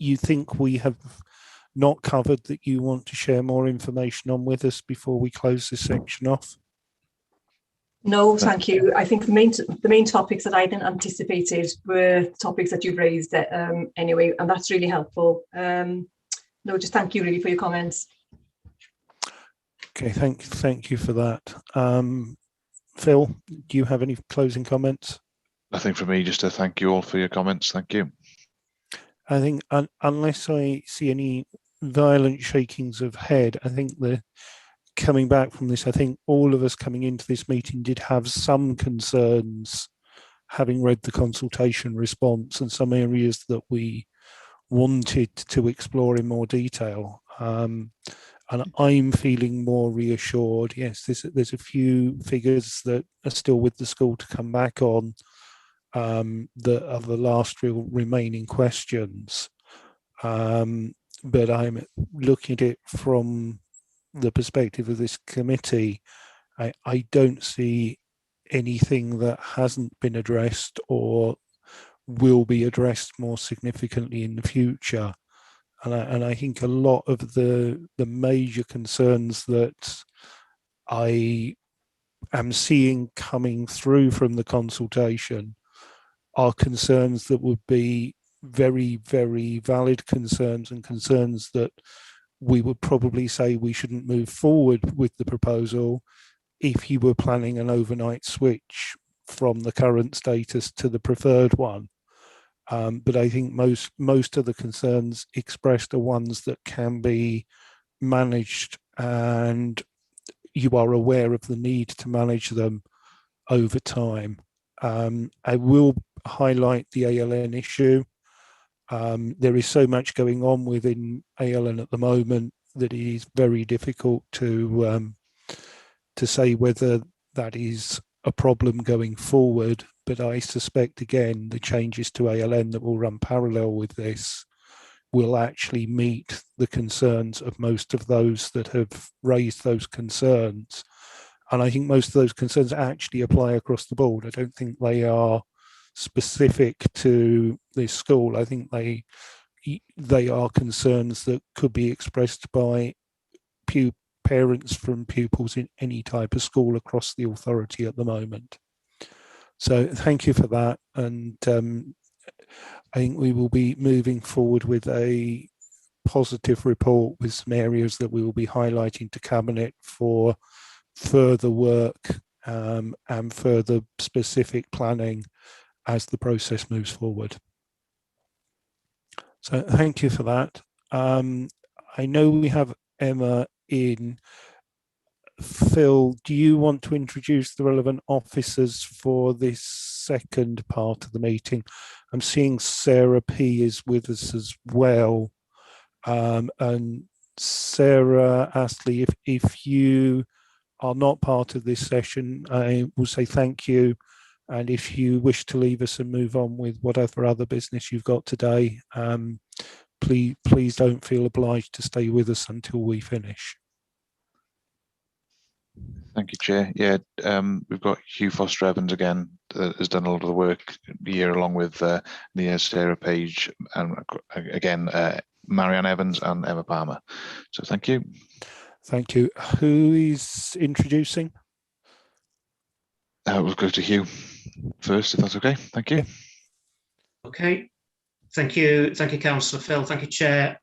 you think we have not covered that you want to share more information on with us before we close this section off? No, thank you. I think the main topics that I hadn't anticipated were topics that you've raised anyway, and that's really helpful. No, just thank you really for your comments. Okay, thank you for that. Phil, do you have any closing comments? Nothing from me, just to thank you all for your comments. Thank you. I think unless I see any violent shakings of head, I think coming back from this, I think all of us coming into this meeting did have some concerns, having read the consultation response, and some areas that we wanted to explore in more detail. And I'm feeling more reassured. Yes, there's a few figures that are still with the school to come back on, that are the last real remaining questions. But I'm looking at it from the perspective of this committee. I don't see anything that hasn't been addressed or will be addressed more significantly in the future. And I think a lot of the major concerns that I am seeing coming through from the consultation are concerns that would be very, very valid concerns, and concerns that we would probably say we shouldn't move forward with the proposal if you were planning an overnight switch from the current status to the preferred one. But I think most of the concerns expressed are ones that can be managed, and you are aware of the need to manage them over time. I will highlight the ALN issue. There is so much going on within ALN at the moment that it is very difficult to say whether that is a problem going forward. But I suspect, again, the changes to ALN that will run parallel with this will actually meet the concerns of most of those that have raised those concerns. And I think most of those concerns actually apply across the board. I don't think they are specific to this school. I think they are concerns that could be expressed by parents from pupils in any type of school across the authority at the moment. So thank you for that. And I think we will be moving forward with a positive report with some areas that we will be highlighting to Cabinet for further work and further specific planning as the process moves forward. So thank you for that. I know we have Emma in. Phil, do you want to introduce the relevant officers for this second part of the meeting? I'm seeing Sarah P is with us as well. And Sarah Astley, if you are not part of this session, I will say thank you. And if you wish to leave us and move on with whatever other business you've got today, please don't feel obliged to stay with us until we finish. Thank you, Chair. Yeah, we've got Hugh Foster Evans again, has done a lot of the work here, along with Nia Sarah Page, and again, Marianne Evans and Emma Palmer. So thank you. Thank you. Who is introducing? We'll go to Hugh first, if that's okay. Thank you. Okay. Thank you, Councillor Phil. Thank you, Chair.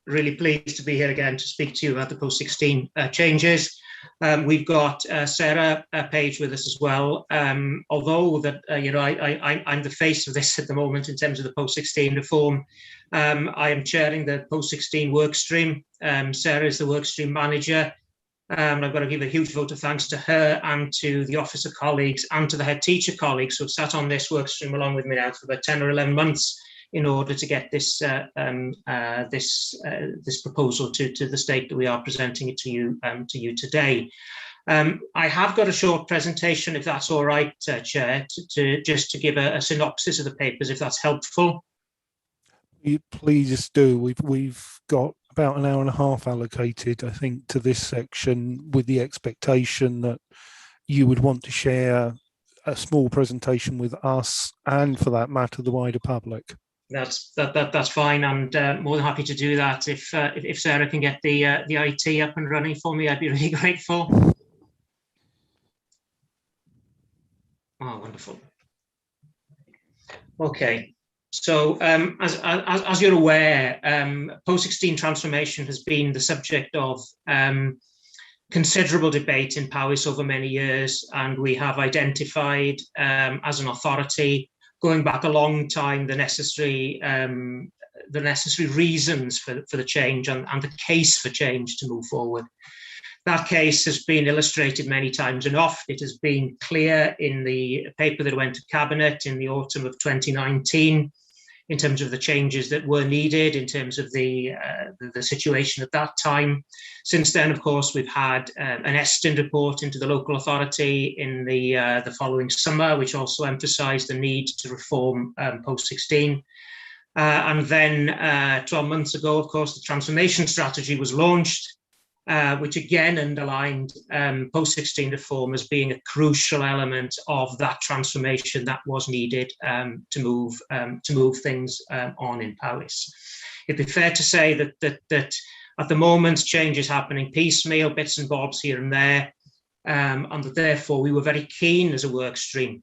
Really pleased to be here again to speak to you about the post-16 changes. We've got Sarah Page with us as well. Although that I'm the face of this at the moment in terms of the post-16 reform. I am chairing the post-16 work stream. Sarah is the work stream manager. I've got to give a huge vote of thanks to her and to the officer colleagues and to the head teacher colleagues who have sat on this work stream along with me now for about 10 or 11 months in order to get this this proposal to the state that we are presenting it to you today. I have got a short presentation, if that's all right, Chair, just to give a synopsis of the papers, if that's helpful. Please do. We've got about an hour and a half allocated, I think, to this section, with the expectation that you would want to share a small presentation with us and, for that matter, the wider public. That's fine, and more than happy to do that. If Sarah can get the IT up and running for me, I'd be really grateful. Oh, wonderful. Okay, so as you're aware, post-16 transformation has been the subject of considerable debate in Powys over many years, and we have identified as an authority, going back a long time, the necessary reasons for the change and the case for change to move forward. That case has been illustrated many times enough. It has been clear in the paper that went to Cabinet in the autumn of 2019, in terms of the changes that were needed, in terms of the situation at that time. Since then, of course, we've had an Estin report into the local authority in the following summer, which also emphasised the need to reform post-16. And then 12 months ago, of course, the transformation strategy was launched, which again underlined post-16 reform as being a crucial element of that transformation that was needed to move things on in Powys. It'd be fair to say that at the moment change is happening piecemeal, bits and bobs here and there, and that therefore we were very keen as a work stream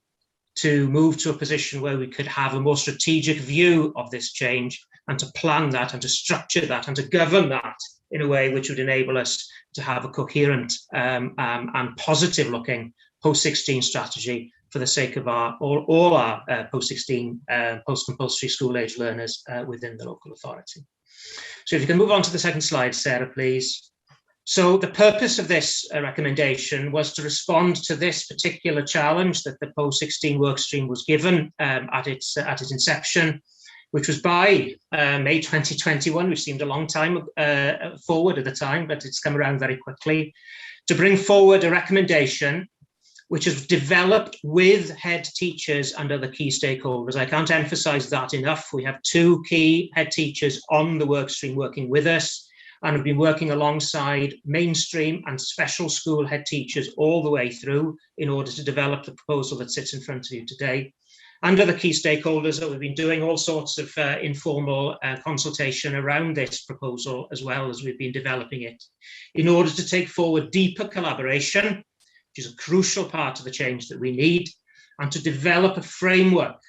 to move to a position where we could have a more strategic view of this change and to plan that and to structure that and to govern that in a way which would enable us to have a coherent and positive looking post-16 strategy for the sake of all our post-16 post-compulsory school age learners within the local authority. So if you can move on to the second slide, Sarah, please. So the purpose of this recommendation was to respond to this particular challenge that the post-16 workstream was given at its inception, which was by May 2021, which seemed a long time forward at the time, but it's come around very quickly, to bring forward a recommendation which is developed with head teachers and other key stakeholders. I can't emphasize that enough. We have 2 key head teachers on the workstream working with us, and have been working alongside mainstream and special school head teachers all the way through in order to develop the proposal that sits in front of you today. And other key stakeholders that we've been doing all sorts of informal consultation around this proposal as well as we've been developing it, in order to take forward deeper collaboration, which is a crucial part of the change that we need, and to develop a framework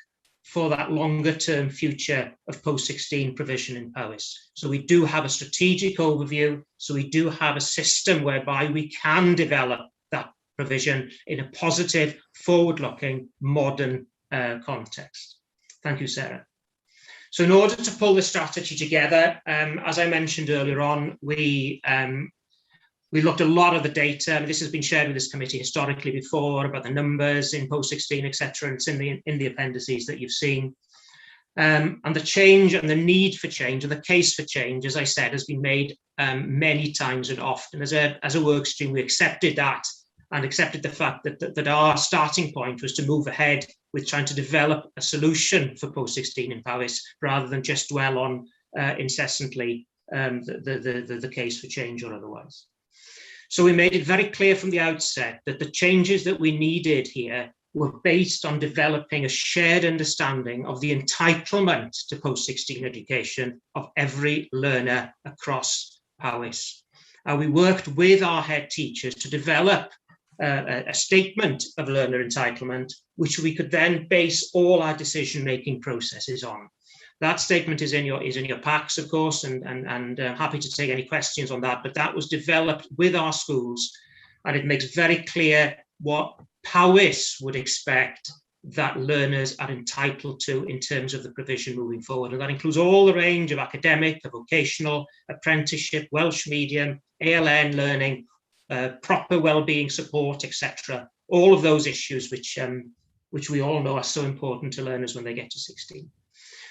for that longer term future of post-16 provision in Powys. So we do have a strategic overview, so we do have a system whereby we can develop that provision in a positive, forward-looking, modern context. Thank you, Sarah. So in order to pull the strategy together, as I mentioned earlier on, we looked at a lot of the data. I mean, this has been shared with this committee historically before about the numbers in post-16, etc. It's in the appendices that you've seen. And the change and the need for change and the case for change, as I said, has been made many times and often. As a work stream, we accepted that and accepted the fact that our starting point was to move ahead with trying to develop a solution for post-16 in Powys, rather than just dwell on incessantly the case for change or otherwise. So we made it very clear from the outset that the changes that we needed here were based on developing a shared understanding of the entitlement to post-16 education of every learner across Powys. We worked with our head teachers to develop a statement of learner entitlement, which we could then base all our decision-making processes on. That statement is in your packs, of course, and I'm happy to take any questions on that, but that was developed with our schools, and it makes very clear what Powys would expect that learners are entitled to in terms of the provision moving forward. And that includes all the range of academic, vocational, apprenticeship, Welsh medium, ALN learning, proper wellbeing support, etc. All of those issues which we all know are so important to learners when they get to 16.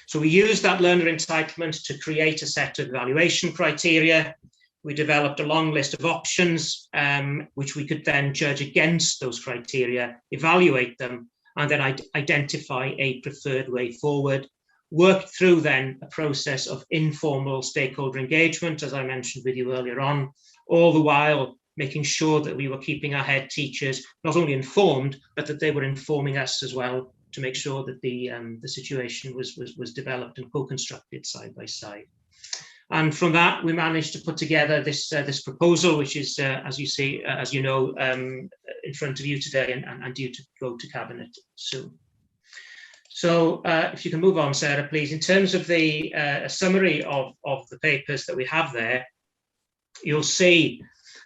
So we used that learner entitlement to create a set of evaluation criteria. We developed a long list of options, which we could then judge against those criteria, evaluate them, and then identify a preferred way forward. Worked through then a process of informal stakeholder engagement, as I mentioned with you earlier on, all the while making sure that we were keeping our head teachers not only informed, but that they were informing us as well to make sure that the situation was developed and co-constructed side by side. And from that, we managed to put together this proposal, which is, as you see, as you know, in front of you today and due to go to Cabinet soon. So if you can move on, Sarah, please. In terms of the summary of the papers that we have there, you'll see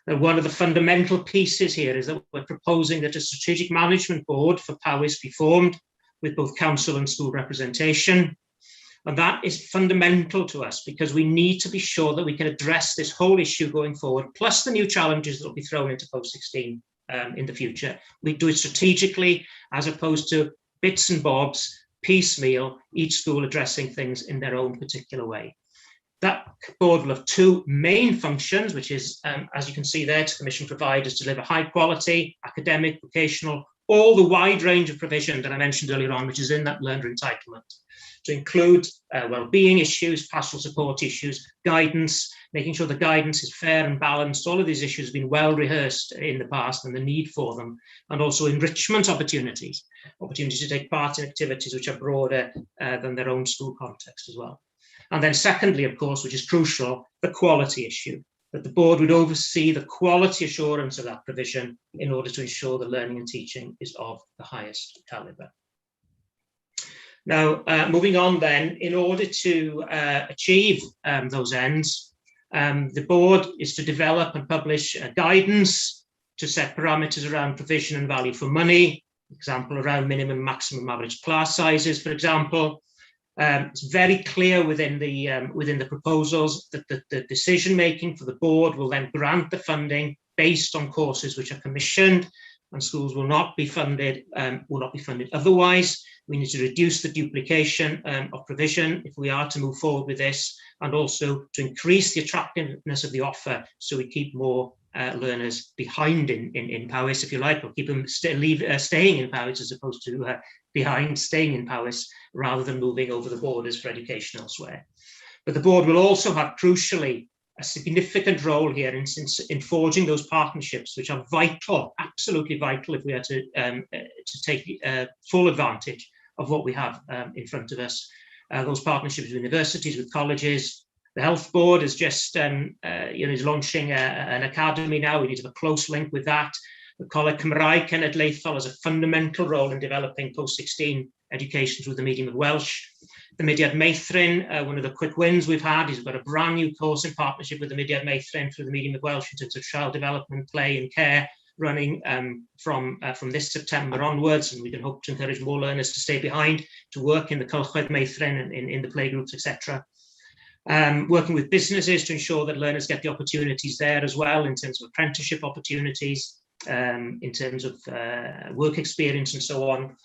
that one of the fundamental pieces here is that we're proposing that a strategic management board for Powys be formed with both council and school representation. And that is fundamental to us because we need to be sure that we can address this whole issue going forward, plus the new challenges that will be thrown into post-16 in the future. We do it strategically as opposed to bits and bobs, piecemeal, each school addressing things in their own particular way. That board will have two main functions, which is, as you can see there, to commission providers to deliver high quality, academic, vocational, all the wide range of provision that I mentioned earlier on, which is in that learner entitlement, to include well-being issues, pastoral support issues, guidance, making sure the guidance is fair and balanced. All of these issues have been well rehearsed in the past and the need for them, and also enrichment opportunities to take part in activities which are broader than their own school context as well. And then secondly, of course, which is crucial, the quality issue, that the board would oversee the quality assurance of that provision in order to ensure the learning and teaching is of the highest calibre. Now, moving on then, in order to achieve those ends, the board is to develop and publish guidance to set parameters around provision and value for money, for example, around minimum, maximum average class sizes, for example. It's very clear within the proposals that the decision-making for the board will then grant the funding based on courses which are commissioned, and schools will not be funded otherwise. We need to reduce the duplication of provision if we are to move forward with this, and also to increase the attractiveness of the offer so we keep more learners behind in Powys, if you like, or keep them staying in Powys as opposed to staying in Powys rather than moving over the borders for education elsewhere. But the board will also have, crucially, a significant role here in forging those partnerships, which are vital, absolutely vital, if we are to take full advantage of what we have in front of us. Those partnerships with universities, with colleges. The health board is just is launching an academy now. We need to have a close link with that. The Coleg Cymraeg Cenedlaethol has a fundamental role in developing post-16 education through the medium of Welsh. The Mudiad Meithrin, one of the quick wins we've had, is we've got a brand new course in partnership with the Mudiad Meithrin through the medium of Welsh in terms of child development, play and care, running from this September onwards, and we can hope to encourage more learners to stay behind, to work in the Cylchoedd Meithrin and in the playgroups, etc. Working with businesses to ensure that learners get the opportunities there as well in terms of apprenticeship opportunities, in terms of work experience and so on.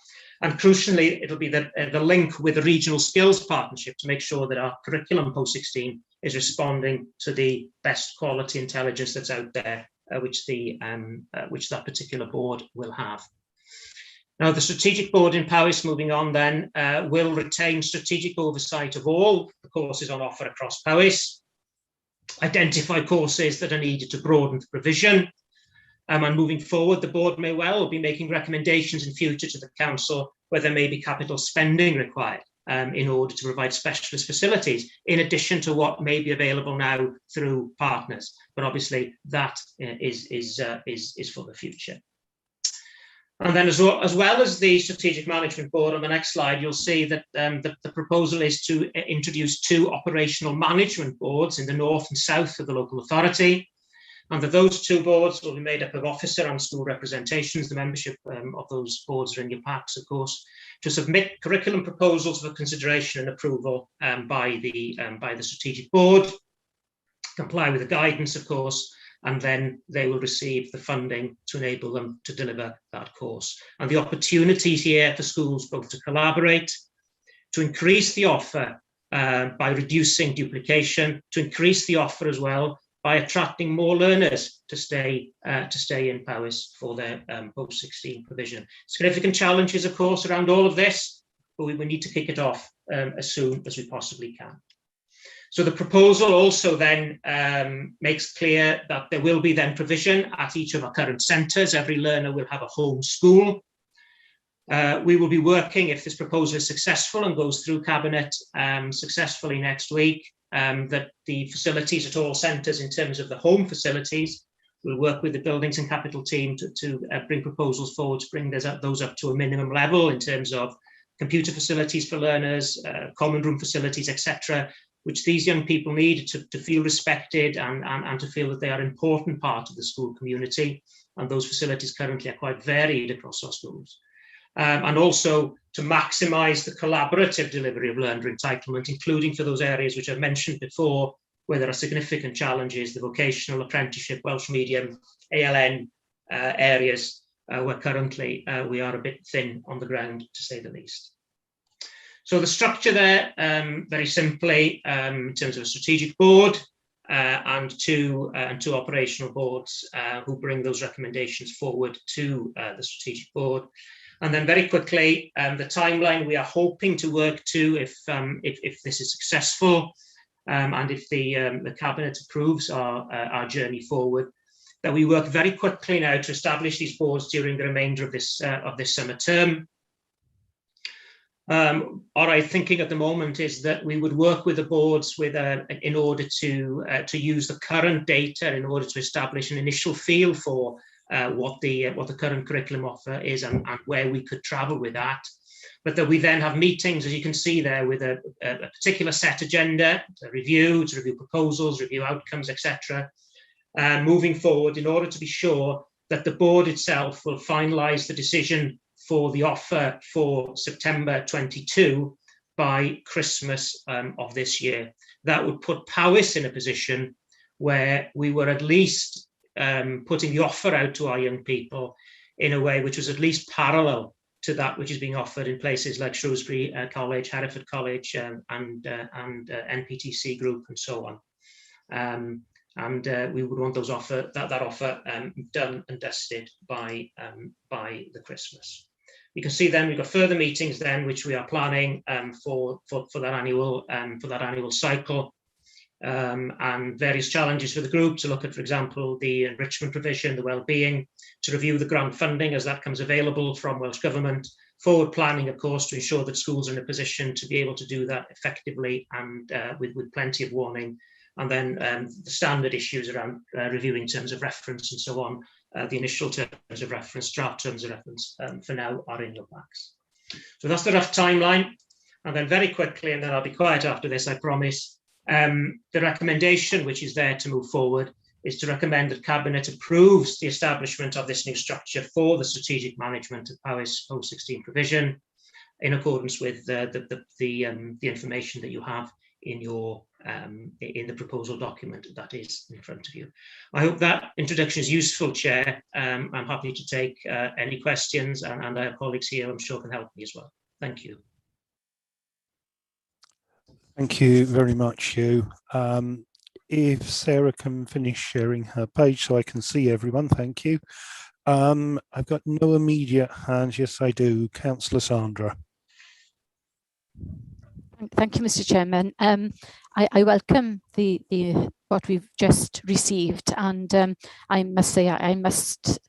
And crucially, it'll be the link with the regional skills partnership to make sure that our curriculum post-16 is responding to the best quality intelligence that's out there, which that particular board will have. Now, the strategic board in Powys, moving on then, will retain strategic oversight of all the courses on offer across Powys, identify courses that are needed to broaden the provision, and moving forward, the board may well be making recommendations in future to the council where there may be capital spending required in order to provide specialist facilities, in addition to what may be available now through partners. But obviously, that is for the future. And then as well as the strategic management board, on the next slide, you'll see that the proposal is to introduce two operational management boards in the north and south of the local authority. And that those two boards will be made up of officer and school representations. The membership of those boards are in your packs, of course, to submit curriculum proposals for consideration and approval by the strategic board, comply with the guidance, of course, and then they will receive the funding to enable them to deliver that course. And the opportunities here for schools both to collaborate, to increase the offer by reducing duplication, to increase the offer as well by attracting more learners to stay in Powys for their post-16 provision. Significant challenges, of course, around all of this, but we need to kick it off as soon as we possibly can. So the proposal also then makes clear that there will be then provision at each of our current centres. Every learner will have a home school. We will be working, if this proposal is successful and goes through Cabinet successfully next week, that the facilities at all centres in terms of the home facilities, we'll work with the Buildings and Capital team to bring proposals forward to bring those up to a minimum level in terms of computer facilities for learners, common room facilities, etc., which these young people need to feel respected and to feel that they are an important part of the school community. And those facilities currently are quite varied across our schools. And also to maximise the collaborative delivery of learner entitlement, including for those areas which I've mentioned before, where there are significant challenges, the vocational, apprenticeship, Welsh medium, ALN areas, where currently we are a bit thin on the ground, to say the least. So the structure there, very simply, in terms of a strategic board and two operational boards who bring those recommendations forward to the strategic board. And then very quickly, the timeline we are hoping to work to, if this is successful, and if the Cabinet approves our journey forward, that we work very quickly now to establish these boards during the remainder of this summer term. Our thinking at the moment is that we would work with the boards in order to use the current data in order to establish an initial feel for what the current curriculum offer is and where we could travel with that. But that we then have meetings, as you can see there, with a particular set agenda, to review proposals, review outcomes, etc. Moving forward in order to be sure that the board itself will finalise the decision for the offer for September 22 by Christmas of this year. That would put Powys in a position where we were at least putting the offer out to our young people in a way which was at least parallel to that which is being offered in places like Shrewsbury College, Hereford College, and NPTC Group, and so on. We would want that offer done and dusted by the Christmas. You can see then we've got further meetings then which we are planning for that annual cycle, and various challenges for the group to look at, for example, the enrichment provision, the well-being, to review the grant funding as that comes available from Welsh Government, forward planning, of course, to ensure that schools are in a position to be able to do that effectively and with plenty of warning. And then the standard issues around reviewing terms of reference and so on. The initial terms of reference, draft terms of reference, for now are in your packs. So that's the rough timeline. And then very quickly, and then I'll be quiet after this, I promise, the recommendation which is there to move forward is to recommend that Cabinet approves the establishment of this new structure for the strategic management of Powys post-16 provision in accordance with the information that you have in your in the proposal document that is in front of you. I hope that introduction is useful, Chair. I'm happy to take any questions, and I have colleagues here I'm sure can help me as well. Thank you. Thank you very much, Hugh. If Sarah can finish sharing her page so I can see everyone, thank you. I've got no immediate hands. Yes, I do. Councillor Sandra. Thank you, Mr. Chairman. I welcome what we've just received, and I must say I must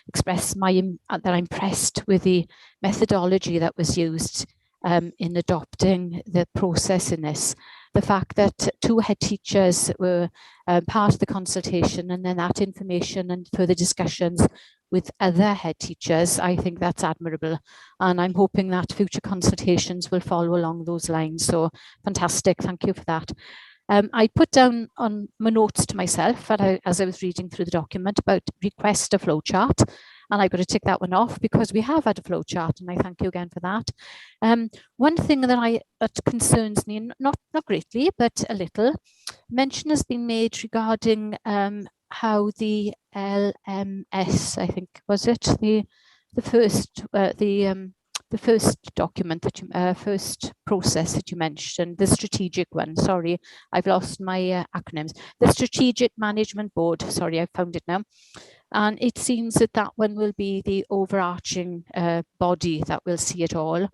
express that I'm impressed with the methodology that was used in adopting the process in this. The fact that 2 head teachers were part of the consultation, and then that information and further discussions with other head teachers, I think that's admirable, and I'm hoping that future consultations will follow along those lines. So fantastic, thank you for that. I put down on my notes to myself as I was reading through the document about request a flowchart, and I've got to tick that one off because we have had a flowchart, and I thank you again for that. One thing that concerns me, not greatly, but a little, mention has been made regarding how the LMS, I think, was it the first document that you first process that you mentioned, the strategic one. Sorry, I've lost my acronyms. The Strategic Management Board. Sorry, I found it now. And it seems that one will be the overarching body that will see it all.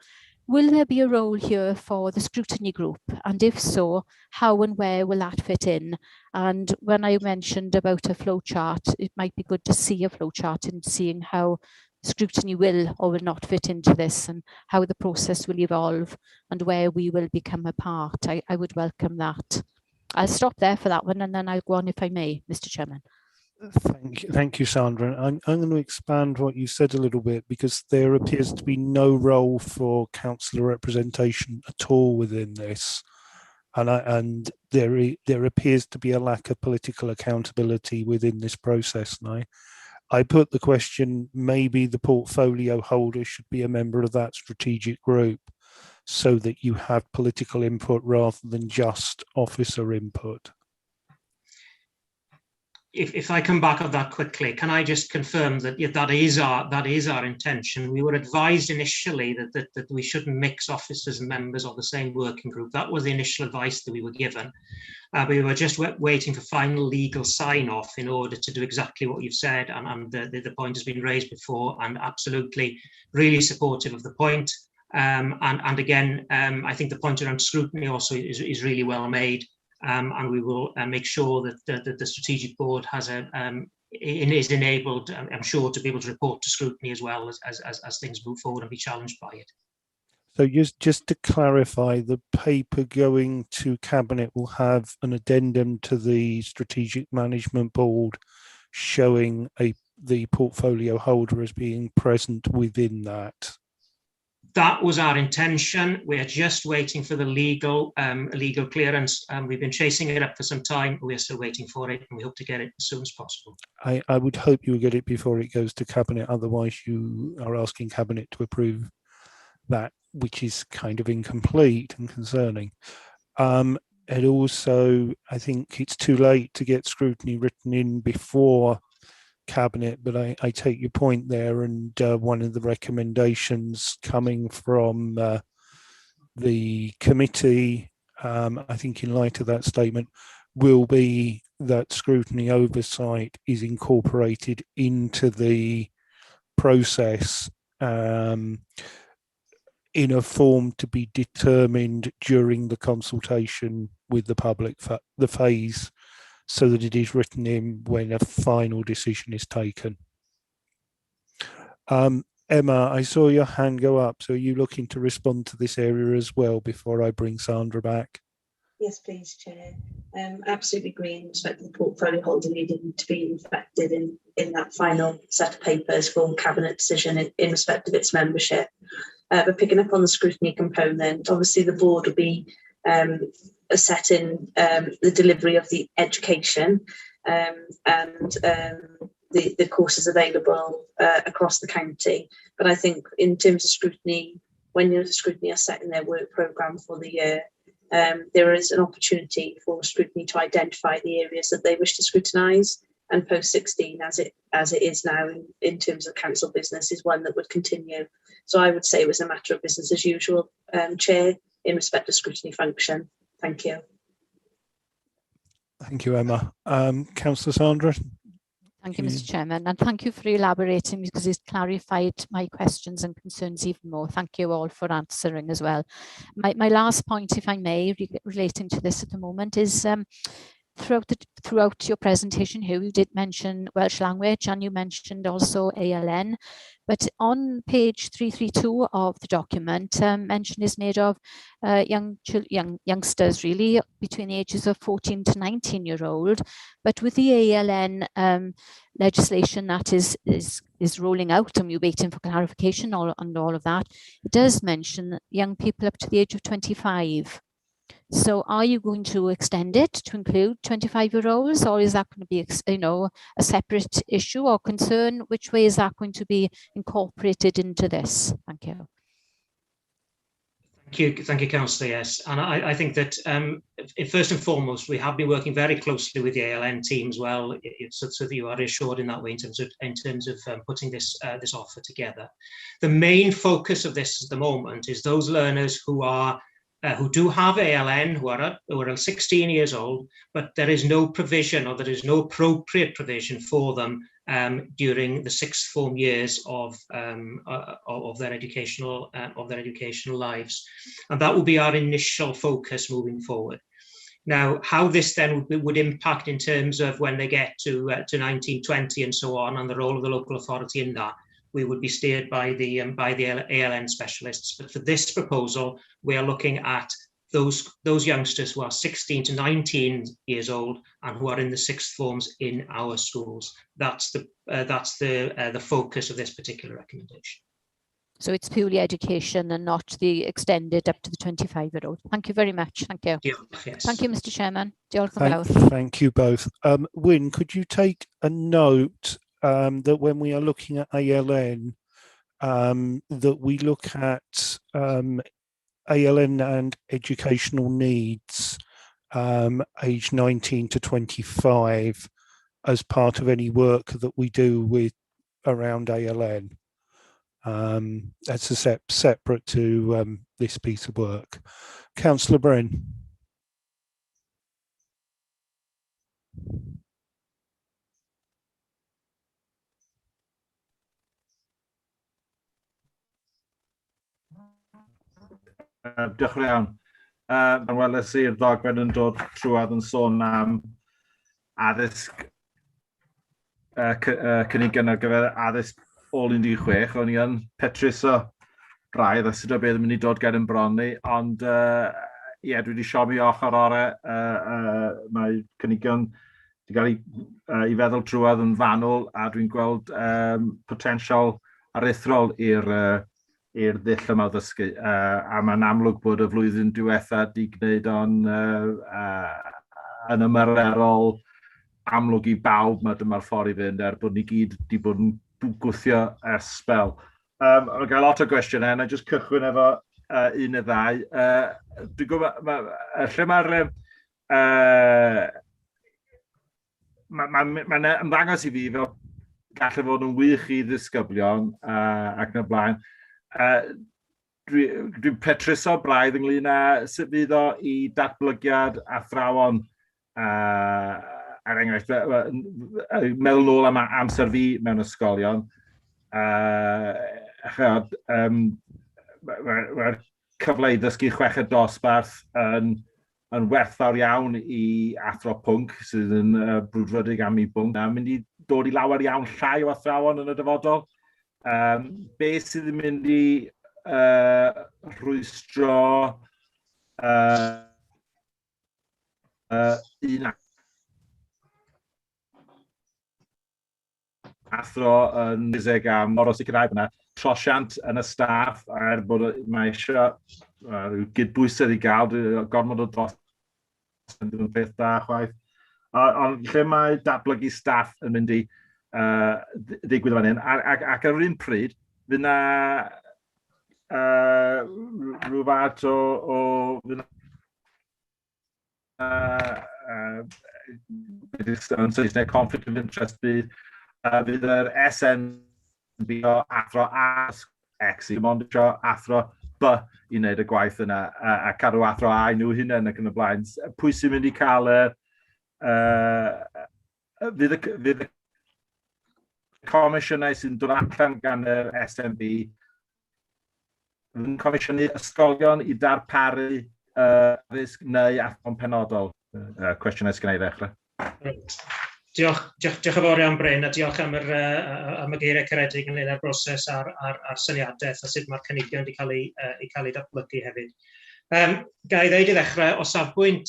Will there be a role here for the scrutiny group? And if so, how and where will that fit in? And when I mentioned about a flowchart, it might be good to see a flowchart and seeing how scrutiny will or will not fit into this, and how the process will evolve and where we will become a part. I would welcome that. I'll stop there for that one, and then I'll go on if I may, Mr. Chairman. Thank you, Sandra. I'm going to expand what you said a little bit, because there appears to be no role for councillor representation at all within this, and there appears to be a lack of political accountability within this process. And I put the question: maybe the portfolio holder should be a member of that strategic group, so that you have political input rather than just officer input. If I come back on that quickly, can I just confirm that that is our intention? We were advised initially that we shouldn't mix officers and members of the same working group. That was the initial advice that we were given. We were just waiting for final legal sign-off in order to do exactly what you've said, and the point has been raised before, and absolutely really supportive of the point. And again, I think the point around scrutiny also is really well made. And we will make sure that the strategic board has is enabled, I'm sure, to be able to report to scrutiny as well as things move forward and be challenged by it. So just to clarify, the paper going to Cabinet will have an addendum to the Strategic Management Board showing the portfolio holder as being present within that. That was our intention. We are just waiting for the legal clearance. We've been chasing it up for some time. We're still waiting for it, and we hope to get it as soon as possible. I would hope you will get it before it goes to Cabinet. Otherwise, you are asking Cabinet to approve that, which is kind of incomplete and concerning. And also, I think it's too late to get scrutiny written in before Cabinet, but I take your point there, and one of the recommendations coming from the committee, I think in light of that statement, will be that scrutiny oversight is incorporated into the process in a form to be determined during the consultation with the public, the phase, so that it is written in when a final decision is taken. Emma, I saw your hand go up, so are you looking to respond to this area as well before I bring Sandra back? Yes, please, Chair. Absolutely agree in respect to the portfolio holder needing to be reflected in that final set of papers for Cabinet decision in respect of its membership. But picking up on the scrutiny component, obviously the board will be setting the delivery of the education and the courses available across the county. But I think in terms of scrutiny, when the scrutiny are setting their work programme for the year, there is an opportunity for scrutiny to identify the areas that they wish to scrutinise, and post 16 as it is now in terms of council business is one that would continue. So I would say it was a matter of business as usual, Chair, in respect of scrutiny function. Thank you. Thank you, Emma. Councillor Sandra. Thank you, Mr. Chairman, and thank you for elaborating, because it's clarified my questions and concerns even more. Thank you all for answering as well. My last point, if I may, relating to this at the moment is throughout your presentation here, you did mention Welsh language, and you mentioned also ALN, but on page 332 of the document, mention is made of youngsters really between the ages of 14 to 19-year-old, but with the ALN legislation that is rolling out, and we're waiting for clarification on all of that, it does mention young people up to the age of 25. So are you going to extend it to include 25-year-olds, or is that going to be, a separate issue or concern? Which way is that going to be incorporated into this? Thank you. Thank you, Councillor. Yes, and I think that first and foremost, we have been working very closely with the ALN team as well, so that you are reassured in that way in terms of putting this offer together. The main focus of this at the moment is those learners who do have ALN, who are 16 years old, but there is no provision, or there is no appropriate provision for them during the sixth form years of their educational lives, and that will be our initial focus moving forward. Now, how this then would impact in terms of when they get to 19, 20 and so on, and the role of the local authority in that, we would be steered by the ALN specialists. But for this proposal, we are looking at those youngsters who are 16 to 19 years old and who are in the sixth forms in our schools. That's the focus of this particular recommendation. So it's purely education and not the extended up to the 25-year-old. Thank you very much. Thank you. Yes. Thank you, Mr. Chairman. Diolch yn fawr. Thank you both. Wyn, could you take a note that when we are looking at ALN, that we look at ALN and educational needs age 19 to 25 as part of any work that we do with around ALN. That's a separate to this piece of work. Councillor Bren. Diolch yn iawn. Yn weles i'r ddogfen yn dod trwad yn sôn am addysg cynigion ar gyfer addysg ôl 16. O'n i yn petrus o braidd a sut o beth yn mynd i dod gen yn bron ni, ond ie, dwi wedi siomi ochr orau. Mae cynigion wedi cael i feddwl trwad yn fanwl a dwi'n gweld potensial aruthrol i'r ddull yma o ddysgu. A mae'n amlwg bod y flwyddyn diwetha di gwneud o'n yn ymarferol amlwg i bawb, dyma'r ffordd i fynd bod ni gyd wedi bod yn gwthio ers spel. Mae'n cael lot o gwestiynau, a jyst cychwyn efo un neu ddau. Dwi'n gwybod, lle mae'n ymddangos i fi fel gallai fod yn wych i ddisgyblion ac yn y blaen. Dwi'n petrus o braidd ynglyn â sut fydd o i datblygiad athrawon, er enghraifft, meddwl nôl am amser fi mewn ysgolion. Mae'r cyfle i ddysgu chweched dosbarth yn werthfawr iawn i athro pwnc sydd yn brwdfrydig am ei bwnc. Mae'n mynd i dod i lawer iawn llai o athrawon yn y dyfodol. Beth sydd yn mynd i rhwystro un athro yn musig am mor o sicrhau bod yna trosiant yn y staff bod mae eisiau gydbwysedd i gael, gormod o dros yn ddim yn peth da chwaith. Ond lle mae datblygu staff yn mynd i ddigwydd fan hyn, ac ar yr un pryd, fydd yna rhywbeth yn Saesneg conflict of interest fydd yr SNB o athro X i mond isio athro B i wneud y gwaith yna a cadw athro A i nhw hunain ac yn y blaen. Pwy sy'n mynd i cael fydd y comisiynau sy'n dod allan gan yr SNB yn comisiynu ysgolion i darparu addysg neu athron penodol. Cwestiynau sgynna i ddechrau. Diolch yn fawr iawn Bryn, a diolch am y geiriau caredig ynglyn â'r broses a'r syniadaeth a sut mae'r cynigion wedi cael ei datblygu hefyd. Ga i ddweud i ddechrau, o safbwynt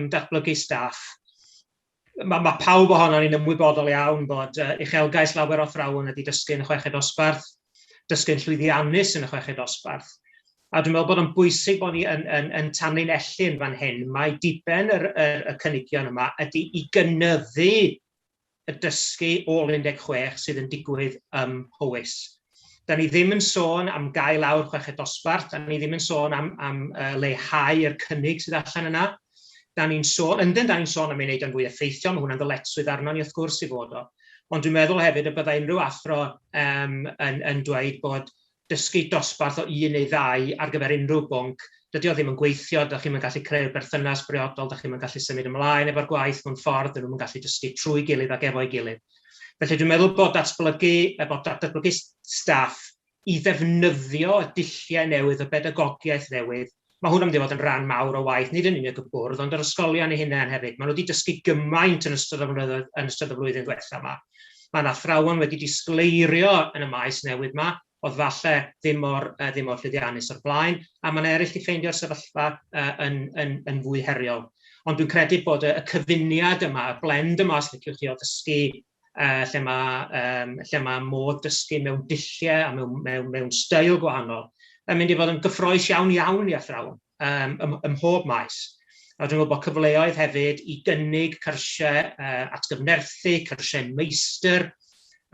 datblygu staff, mae pawb ohono ni'n ymwybodol iawn bod uchelgais lawer o athrawon wedi dysgu yn y chweched dosbarth, dysgu'n llwyddiannus yn y chweched dosbarth. A dwi'n meddwl bod yn bwysig bod ni yn tanlinellu'n fan hyn. Mae diben y cynigion yma ydy i gynyddu y dysgu ôl 16 sydd yn digwydd Powys. Da ni ddim yn sôn am gael lawr chweched dosbarth, da ni ddim yn sôn am leihau yr cynnig sydd allan yna. Da ni'n sôn am ei wneud yn fwy effeithiol, mae hwnna'n ddyletswydd arno ni wrth gwrs i fod o. Ond dwi'n meddwl hefyd y byddai unrhyw athro yn dweud bod dysgu dosbarth o 1 neu 2 ar gyfer unrhyw bwnc, dydy o ddim yn gweithio, da chi'n gallu creu'r berthynas briodol, da chi'n gallu symud ymlaen efo'r gwaith mewn ffordd, dyn nhw'n gallu dysgu trwy gilydd ac efo'i gilydd. Felly dwi'n meddwl bod datblygu staff i ddefnyddio y dulliau newydd, y pedagogiaeth newydd, mae hwnna'n mynd i fod yn rhan mawr o waith, nid yn unig y bwrdd, ond yr ysgolion eu hunain hefyd. Maen nhw wedi dysgu gymaint yn ystod y flwyddyn diwethaf yma. Mae yna athrawon wedi disgleirio yn y maes newydd yma, oedd falle ddim mor llwyddiannus o'r blaen, a mae'n eraill i ffeindio'r sefyllfa yn fwy heriol. Ond dwi'n credu bod y cyfuniad yma, y blend yma, os liciwch chi, o ddysgu lle mae modd dysgu mewn dulliau a mewn steil gwahanol, yn mynd i fod yn gyffroes iawn i athrawon ym mhob maes. A dwi'n meddwl bod cyfleoedd hefyd i gynnig cyrsiau atgyfnerthu, cyrsiau meistr.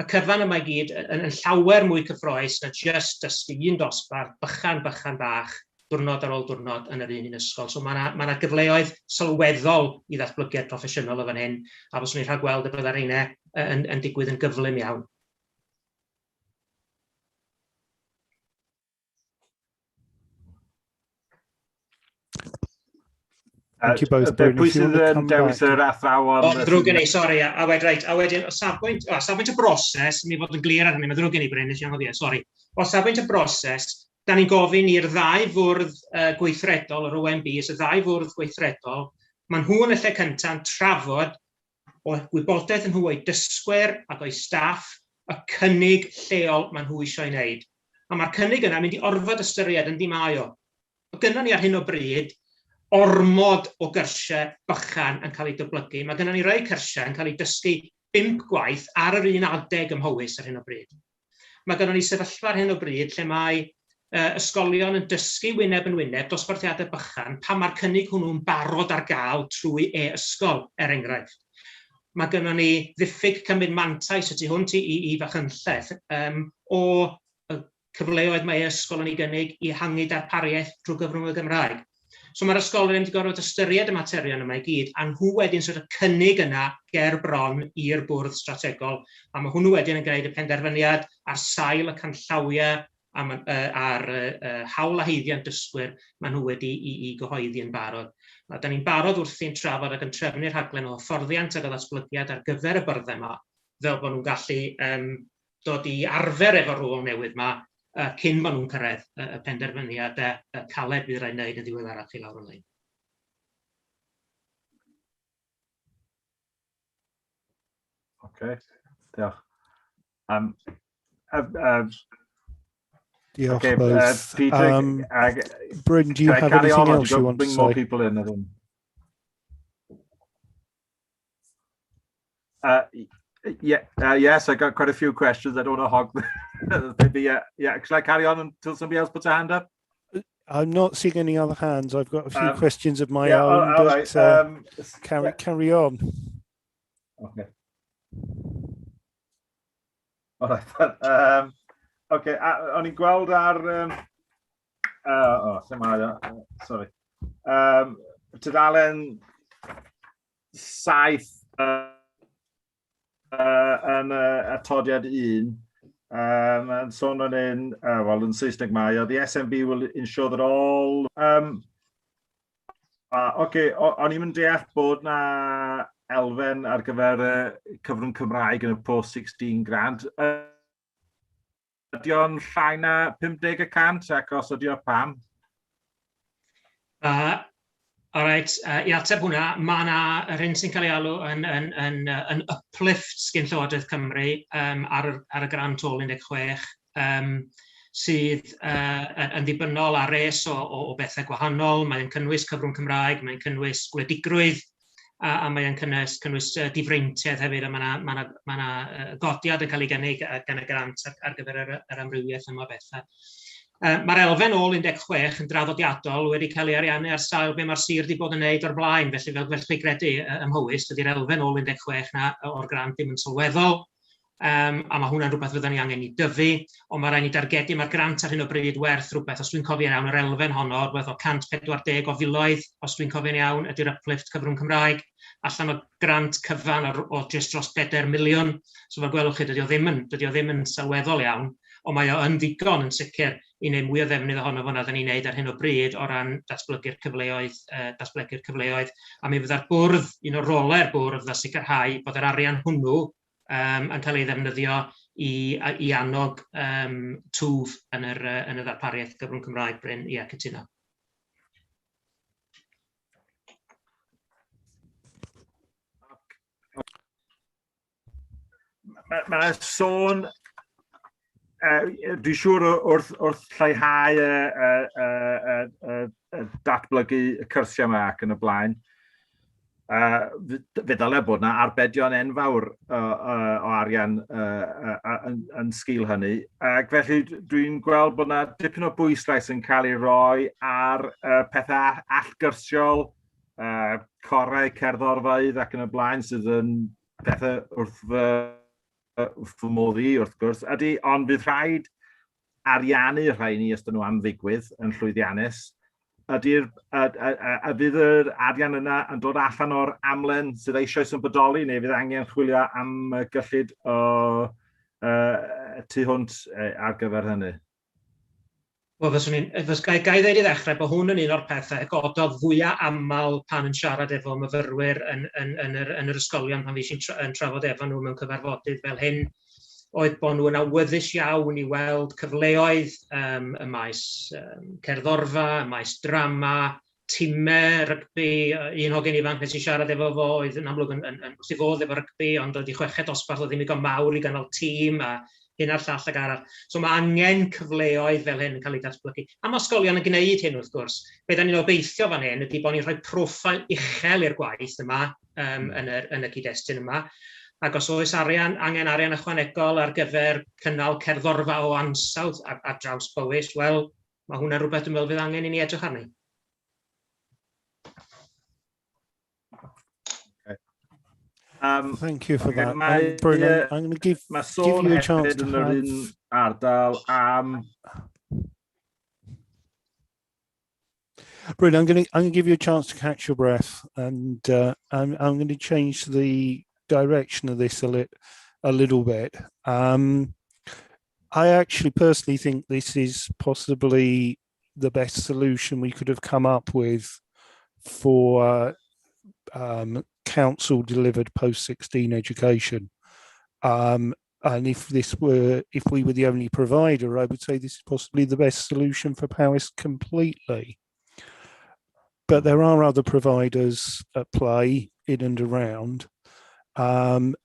Y cyfan yma i gyd yn llawer mwy cyffroes na just dysgu un dosbarth, bychan bach, diwrnod ar ôl diwrnod yn yr un ysgol. So mae yna gyfleoedd sylweddol i ddatblygiad proffesiynol o fan hyn, a fyswn i'n rhagweld y byddai'r rheina yn digwydd yn gyflym iawn. Thank you both. Pwy sydd yn dewis yr athrawon? Ddrwg gen i, sori. A wedyn, o safbwynt y broses, mi fod yn glir ar hynny, mae ddrwg gen i, Bryn, nes i anghofio, sori. O safbwynt y broses, da ni'n gofyn i'r ddau fwrdd gweithredol, yr OMB, y ddau fwrdd gweithredol, maen nhw yn y lle cyntaf trafod o wybodaeth yn nhw o'i dysgwyr ac o'i staff y cynnig lleol maen nhw eisiau ei wneud. A mae'r cynnig yna mynd i orfod ystyried yn ddimau o. Gynnon ni ar hyn o bryd ormod o gyrsiau bychan yn cael ei dyblygu. Mae gynnon ni rai cyrsiau yn cael ei dysgu 5 gwaith ar yr un adeg ym Mhowys ar hyn o bryd. Mae gynnon ni sefyllfa ar hyn o bryd lle mae ysgolion yn dysgu wyneb yn wyneb dosbarthiadau bychan pan mae'r cynnig hwnnw'n barod ar gael trwy e-ysgol, enghraifft. Mae gynnon ni ddiffyg cymryd mantais y tu hwnt i Fachynlleth o cyfleoedd mae e-ysgol yn ei gynnig i hangu darpariaeth drwy gyfrwng y Gymraeg. So mae'r ysgolion wedi gorfod ystyried y materion yma i gyd, a nhw wedyn sydd y cynnig yna ger bron i'r bwrdd strategol, a mae hwnnw wedyn yn gwneud y penderfyniad ar sail y canllawiau a'r hawl a heiddiau'n dysgwyr mae nhw wedi i gyhoeddi yn barod. A da ni'n barod wrthi'n trafod ac yn trefnu'r rhaglen o hyfforddiant ac o ddatblygiad ar gyfer y byrddau yma, fel bod nhw'n gallu dod i arfer efo'r rôl newydd yma cyn maen nhw'n cyrraedd y penderfyniad caled bydd rhaid wneud yn ddiweddarach i lawr y lein. Oce, diolch. Diolch both. Bryn, do you have anything else you want to say? More people in. Yes, I got quite a few questions. I don't want to hog. Maybe, shall I carry on until somebody else puts a hand up? I'm not seeing any other hands. I've got a few questions of my own, but right. Carry on. Okay. All right. Okay, o'n i'n gweld ar... sorry. Tudalen 7 yn atodiad 1, yn sôn yn yn Saesneg mae, the SMB will ensure that all... o'n i'n deall bod na elfen ar gyfer cyfrwng Cymraeg yn y post-16 grant. Ydy o'n llai na 50% ac os ydy o pam? I ateb hwnna, mae yna yr hyn sy'n cael ei alw yn uplift sgyn Llywodraeth Cymru ar y grant ôl 16 sydd yn ddibynnol ar res o bethau gwahanol. Mae'n cynnwys cyfrwng Cymraeg, mae'n cynnwys gwledigrwydd, a mae'n cynnwys difreintiaeth hefyd, a mae yna godiad yn cael ei gynnig gan y grant ar gyfer yr amrywiaeth yma bethau. Mae'r elfen ôl 16 yn draddodiadol wedi cael ei ariannu ar sail be mae'r sir wedi bod yn wneud o'r blaen, felly fel chi credu ym Mhowys, dydy'r elfen ôl 16 o'r grant ddim yn sylweddol, a mae hwnna'n rhywbeth fydden ni angen i dyfu, ond mae rhaid ni dargedu mae'r grant ar hyn o bryd werth rhywbeth, os dwi'n cofio'n iawn, yr elfen honno, rhywbeth o 140 o filoedd, os dwi'n cofio'n iawn, ydy'r uplift cyfrwng Cymraeg, allan o grant cyfan o just dros 4 miliwn, so fel gwelwch chi, dydy o ddim yn sylweddol iawn, ond mae o yn ddigon yn sicr i wneud mwy o ddefnydd ohono fo na dda ni'n wneud ar hyn o bryd o ran datblygu'r cyfleoedd, a mi fyddai'r bwrdd, un o'r role'r bwrdd a sicrhau bod yr arian hwnnw yn cael ei ddefnyddio i annog twf yn y ddarpariaeth gyfrwng Cymraeg, Bryn, cytuno. ma sôn, dwi'n siŵr wrth lleihau datblygu y cyrsiau yma ac yn y blaen, fe ddylai bod yna arbedion enfawr o arian yn sgil hynny. Ac felly dwi'n gweld bod yna dipyn o bwyslais yn cael ei roi ar pethau allgyrsiol, corau, cerddorfaidd ac yn y blaen sydd yn pethau wrth fy moddi wrth gwrs. Ond bydd rhaid ariannu rhain os dyn nhw am ddigwydd yn llwyddiannus. A bydd yr arian yna yn dod allan o'r amlen sydd eisoes yn bodoli, neu fydd angen chwilio am gyllid o tu hwnt ar gyfer hynny? Wel, gai ddweud i ddechrau bod hwn yn un o'r pethau gododd fwyaf aml pan yn siarad efo myfyrwyr yn yr ysgolion pan fi sy'n trafod efo nhw mewn cyfarfodydd fel hyn, oedd bod nhw yn awyddus iawn i weld cyfleoedd y maes cerddorfa, y maes drama, timau rygbi. Un hogan ifanc nes i siarad efo fo oedd yn amlwg yn wrth i fodd efo rygbi, ond oedd i chweched dosbarth oedd ddim i gael mawr i ganol tîm a hyn a'r llall ag arall. So mae angen cyfleoedd fel hyn yn cael ei datblygu. A mae ysgolion yn gwneud hyn wrth gwrs. Be da ni'n obeithio fan hyn ydy bod ni'n rhoi proffil uchel i'r gwaith yma yn y cyd-destun yma. Ac os oes angen arian ychwanegol ar gyfer cynnal cerddorfa o ansawdd ar draws Powys, wel, mae hwnna'n rhywbeth dwi'n meddwl fydd angen i ni edrych arni. Thank you for that. Bruno, I'm going to give you a chance to have... ardal Bruno, I'm going to give you a chance to catch your breath, and I'm going to change the direction of this a little bit. I actually personally think this is possibly the best solution we could have come up with for council delivered post-16 education. And if we were the only provider, I would say this is possibly the best solution for Powys completely. But there are other providers at play in and around. And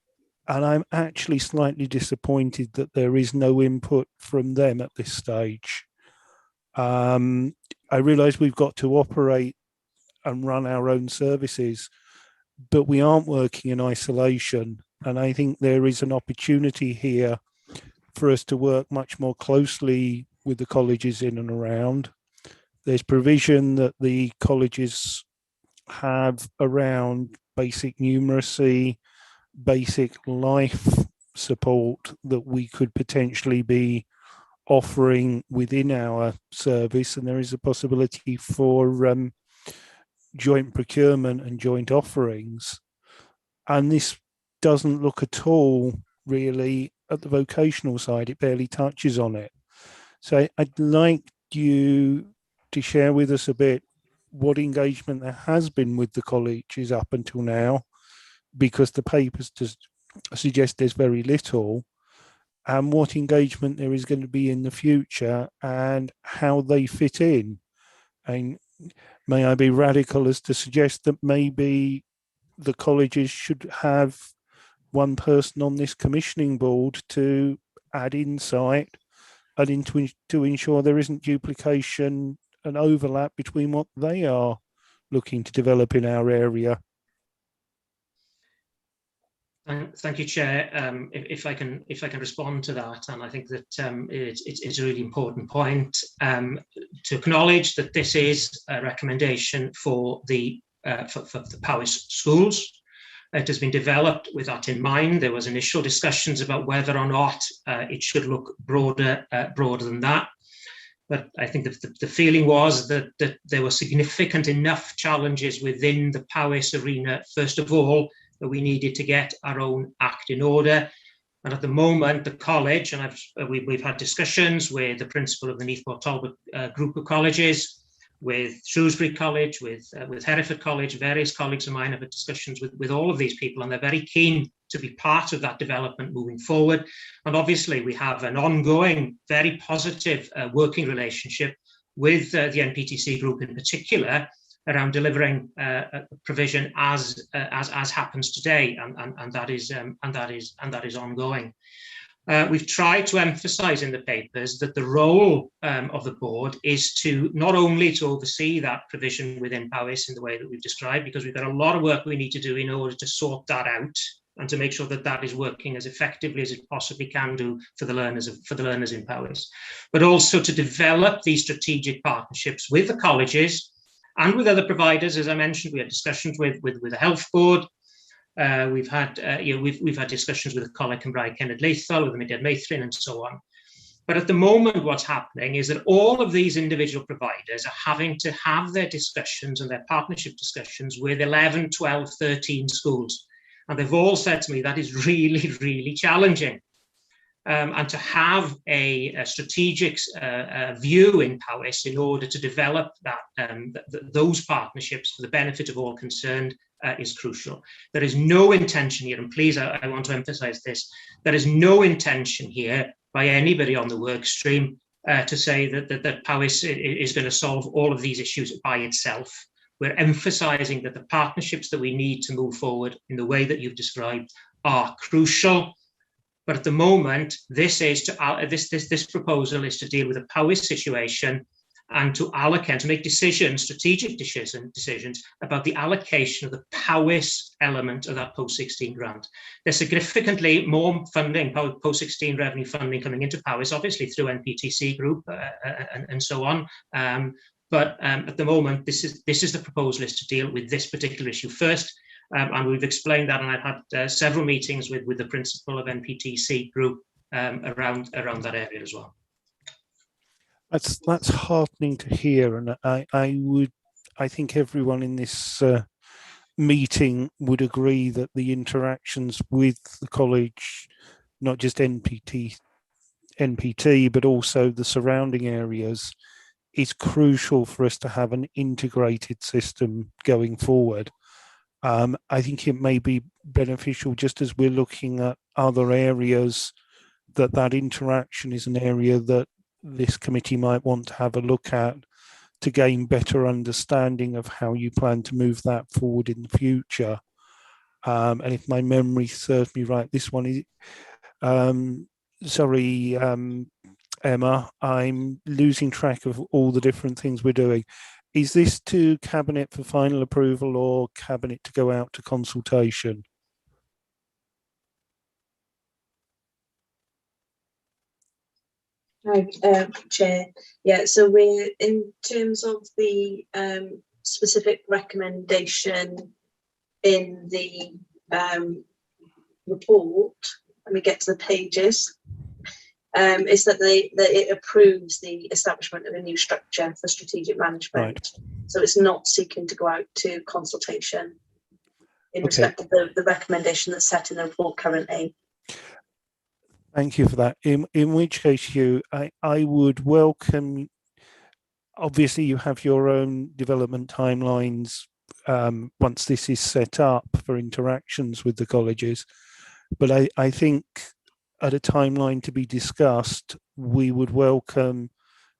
I'm actually slightly disappointed that there is no input from them at this stage. I realise we've got to operate and run our own services, but we aren't working in isolation. And I think there is an opportunity here for us to work much more closely with the colleges in and around. There's provision that the colleges have around basic numeracy, basic life support that we could potentially be offering within our service, and there is a possibility for joint procurement and joint offerings. And this doesn't look at all really at the vocational side. It barely touches on it. So I'd like you to share with us a bit what engagement there has been with the colleges up until now, because the papers just suggest there's very little, and what engagement there is going to be in the future and how they fit in. And may I be radical as to suggest that maybe the colleges should have one person on this commissioning board to add insight and to ensure there isn't duplication and overlap between what they are looking to develop in our area. Thank you, Chair. If I can respond to that, and I think that it's a really important point to acknowledge that this is a recommendation for the Powys schools. It has been developed with that in mind. There was initial discussions about whether or not it should look broader than that. But I think that the feeling was that there were significant enough challenges within the Powys arena, first of all, that we needed to get our own act in order. And at the moment, the college, and we've had discussions with the principal of the Neathport Talbot group of colleges, with Shrewsbury College, with Hereford College, various colleagues of mine have had discussions with all of these people, and they're very keen to be part of that development moving forward. And obviously, we have an ongoing, very positive working relationship with the NPTC group in particular, around delivering a provision as happens today, and that is ongoing. We've tried to emphasise in the papers that the role of the board is to not only to oversee that provision within Powys in the way that we've described, because we've got a lot of work we need to do in order to sort that out and to make sure that that is working as effectively as it possibly can do for the learners in Powys, but also to develop these strategic partnerships with the colleges and with other providers. As I mentioned, we had discussions with the health board. We've had discussions with the Coleg Cymraeg Cenedlaethol, with the Mudiad Meithrin, and so on. But at the moment, what's happening is that all of these individual providers are having to have their discussions and their partnership discussions with 11, 12, 13 schools. And they've all said to me that is really, really challenging. And to have a strategic view in Powys in order to develop those partnerships for the benefit of all concerned is crucial. There is no intention here, and please, I want to emphasise this, there is no intention here by anybody on the work stream to say that Powys is going to solve all of these issues by itself. We're emphasising that the partnerships that we need to move forward in the way that you've described are crucial. But at the moment, this proposal is to deal with a Powys situation and to allocate, to make decisions, strategic decisions about the allocation of the Powys element of that post-16 grant. There's significantly more funding, post-16 revenue funding coming into Powys, obviously through NPTC Group and so on. But at the moment, this is the proposal, is to deal with this particular issue first. And we've explained that, and I've had several meetings with the principal of NPTC Group around that area as well. That's heartening to hear, and I think everyone in this meeting would agree that the interactions with the college, not just NPT, but also the surrounding areas, is crucial for us to have an integrated system going forward. I think it may be beneficial, just as we're looking at other areas, that interaction is an area that this committee might want to have a look at to gain better understanding of how you plan to move that forward in the future. And if my memory serves me right, this one is, Emma, I'm losing track of all the different things we're doing. Is this to Cabinet for final approval or Cabinet to go out to consultation? Chair. Yeah, so we're in terms of the specific recommendation in the report, let me get to the pages, is that it approves the establishment of a new structure for strategic management. Right. So it's not seeking to go out to consultation in respect of the recommendation that's set in the report currently. Thank you for that. In which case, Hugh, I would welcome, obviously you have your own development timelines once this is set up for interactions with the colleges, but I think at a timeline to be discussed, we would welcome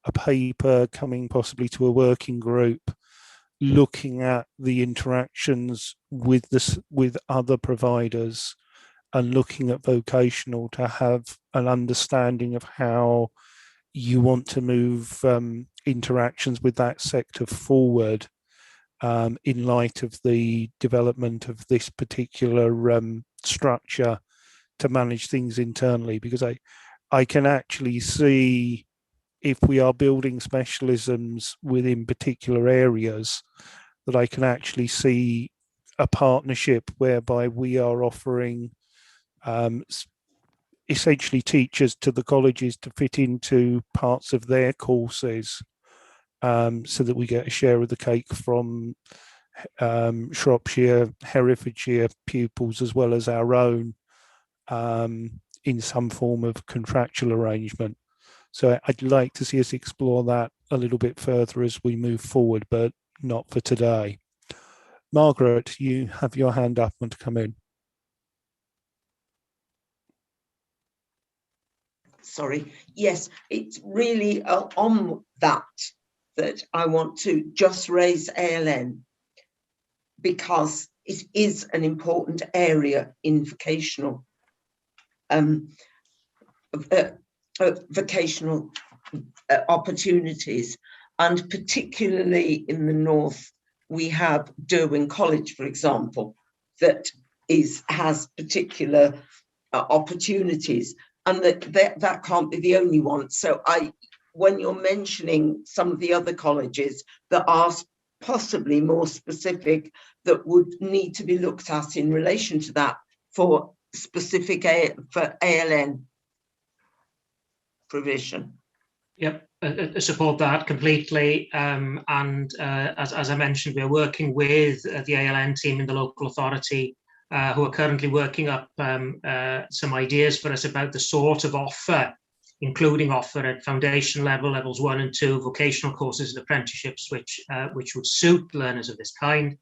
a paper coming possibly to a working group looking at the interactions with other providers and looking at vocational to have an understanding of how you want to move interactions with that sector forward in light of the development of this particular structure to manage things internally, because I can actually see, if we are building specialisms within particular areas, that I can actually see a partnership whereby we are offering essentially teachers to the colleges to fit into parts of their courses, so that we get a share of the cake from Shropshire, Herefordshire pupils, as well as our own, in some form of contractual arrangement. So I'd like to see us explore that a little bit further as we move forward, but not for today. Margaret, you have your hand up, want to come in. Sorry, yes, it's really on that that I want to just raise ALN because it is an important area in vocational opportunities, and particularly in the north we have Derwent College, for example, that has particular opportunities, and that can't be the only one. So when you're mentioning some of the other colleges that are possibly more specific, that would need to be looked at in relation to that for specific for ALN provision. Yep, I support that completely. And as I mentioned, we're working with the ALN team in the local authority who are currently working up some ideas for us about the sort of offer, including offer at foundation level, levels 1 and 2, vocational courses and apprenticeships, which would suit learners of this kind.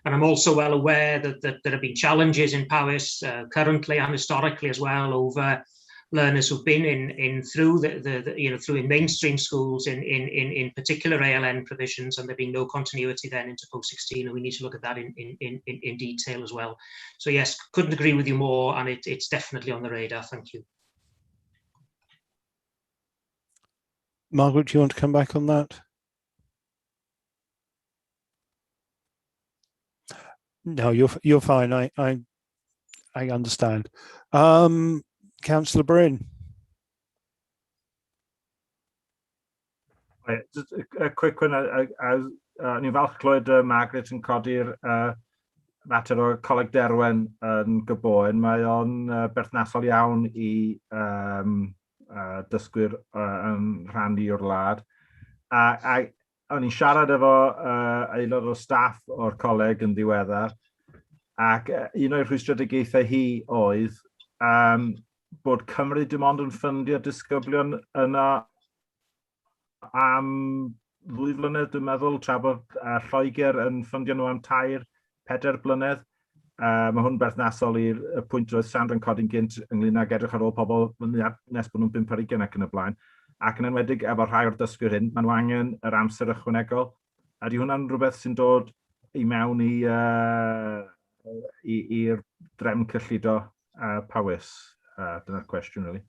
And I'm also well aware that there have been challenges in Powys currently and historically as well over learners who've been in through through in mainstream schools in particular ALN provisions, and there being no continuity then into post-16, and we need to look at that in detail as well. So yes, couldn't agree with you more, and it's definitely on the radar. Thank you. Margaret, do you want to come back on that? No, you're fine. I understand. Councillor Bryn. Just a quick one. Ni'n falch clywed Margaret yn codi'r mater o Coleg Derwen yn Gaboen. Mae o'n berthnasol iawn i dysgwyr yn rhannu o'r wlad. A o'n i'n siarad efo aelod o staff o'r coleg yn ddiweddar, ac un o'r rhwystredigaethau hi oedd bod Cymru dim ond yn ffundio disgyblion yna am 2 flynedd, dwi'n meddwl, tra bod Lloegr yn ffundio nhw am 3-4 blynedd. Mae hwn berthnasol i'r pwynt roedd Sandra yn codi'n gynt ynglyn ag edrych ar ôl pobl nes bod nhw'n 5 ar 20 ac yn y blaen. Ac yn enwedig efo rhai o'r dysgwyr hyn, maen nhw angen yr amser ychwanegol. Ydy hwnna'n rhywbeth sy'n dod i mewn i'r drefn cyllido Powys? Dyna'r cwestiwn, really.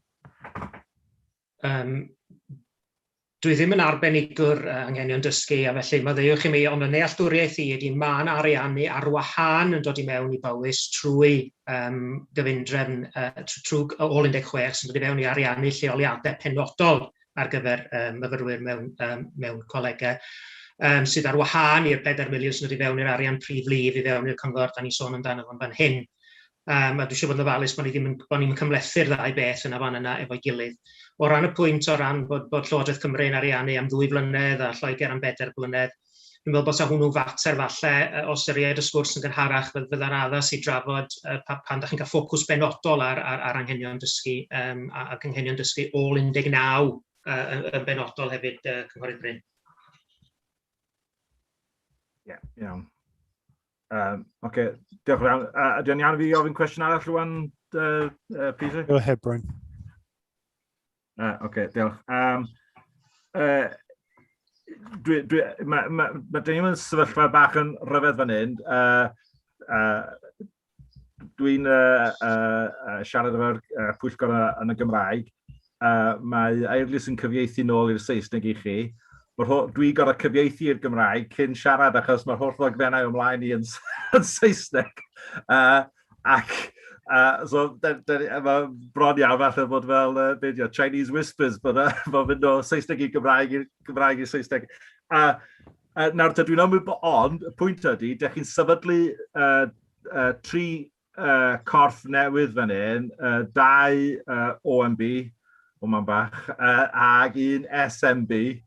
Dwi ddim yn arbenigwr anghenion dysgu, a felly mae ddeuwch i mi, ond y nealltwriaeth i ydy ma'n ariannu ar wahân yn dod i mewn i Powys trwy gyfundrefn, trwy ôl 16 sy'n dod i mewn i ariannu lleoliadau penodol ar gyfer myfyrwyr mewn colegau, sydd ar wahân i'r 4 miliwn sy'n dod i mewn i'r arian prif lif i fewn i'r cyngor da ni sôn amdano fo'n fan hyn. A dwi'n siŵr bod yn ofalus bod ni'n cymlethu'r ddau beth yna fan yna efo'i gilydd. O ran y pwynt o ran bod Llywodraeth Cymru yn ariannu am 2 flynedd a Lloegr am 4 blynedd, dwi'n meddwl bod hwnnw'n fater falle o ystyried y sgwrs yn gynharach fydda'n addas i drafod pan da chi'n cael ffocws benodol ar anghenion dysgu ac anghenion dysgu ôl 19 yn benodol hefyd, Cynghorydd Bryn. Ie, iawn. Oce, diolch yn fawr. Ydy'n iawn fi ofyn cwestiwn arall rwan, Peter? Go ahead, Brian. Oce, diolch. Mae dyn ni'n sefyllfa bach yn rhyfedd fan hyn. Dwi'n siarad efo'r pwyllgor yn y Gymraeg. Mae Eirlys yn cyfieithu nôl i'r Saesneg i chi. Dwi gorau cyfieithu i'r Gymraeg cyn siarad achos mae'r holl ddogfennau ymlaen i yn Saesneg. So, mae bron iawn falle bod fel Chinese Whispers, bod fynd o Saesneg i Gymraeg i'r Saesneg. Nawr, dwi'n ymwybod, ond y pwynt ydy, ydych chi'n sefydlu 3 corff newydd fan hyn, 2 OMB, o man bach, ag 1 SMB.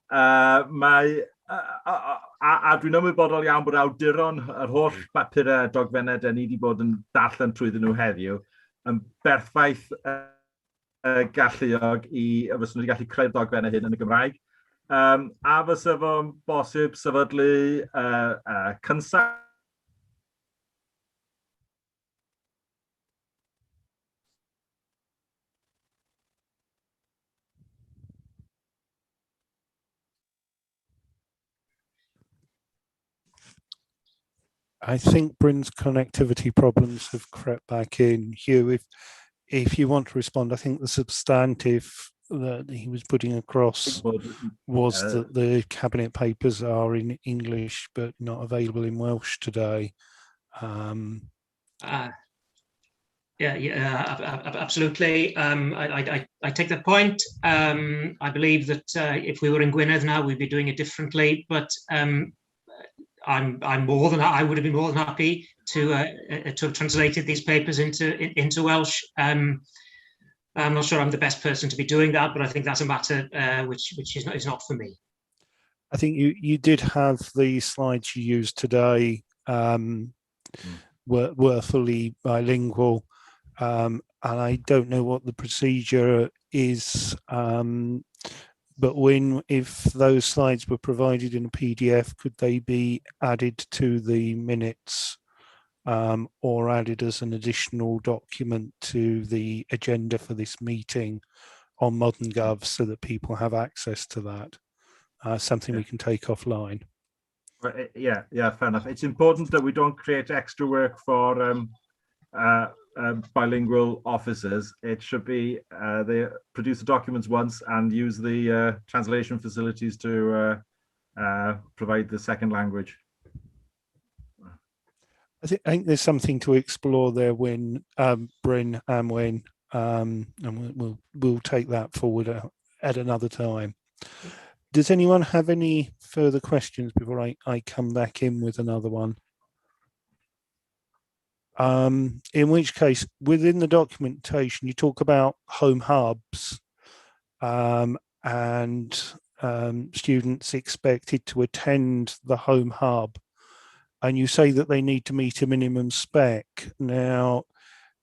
A dwi'n ymwybodol iawn bod awduron yr holl bapurau dogfennau da ni wedi bod yn darllen trwyddyn nhw heddiw yn berffaith galluog i fyswn nhw wedi gallu creu'r dogfennau hyn yn y Gymraeg. A fysa fo'n bosib sefydlu cynsal I think Bryn's connectivity problems have crept back in. Hugh, if you want to respond, I think the substantive that he was putting across was that the cabinet papers are in English but not available in Welsh today. Absolutely. I take that point. I believe that if we were in Gwynedd now, we'd be doing it differently. But I would have been more than happy to have translated these papers into Welsh. I'm not sure I'm the best person to be doing that, but I think that's a matter which is not for me. I think you did have the slides you used today were fully bilingual, and I don't know what the procedure is, but if those slides were provided in a PDF, could they be added to the minutes or added as an additional document to the agenda for this meeting on Modern Gov so that people have access to that? Something we can take offline. Yeah, fair enough. It's important that we don't create extra work for bilingual officers. It should be they produce the documents once and use the translation facilities to provide the second language. I think there's something to explore there when Bryn and when and we'll take that forward at another time. Does anyone have any further questions before I come back in with another one? In which case, within the documentation, you talk about home hubs and students expected to attend the home hub. And you say that they need to meet a minimum spec. Now,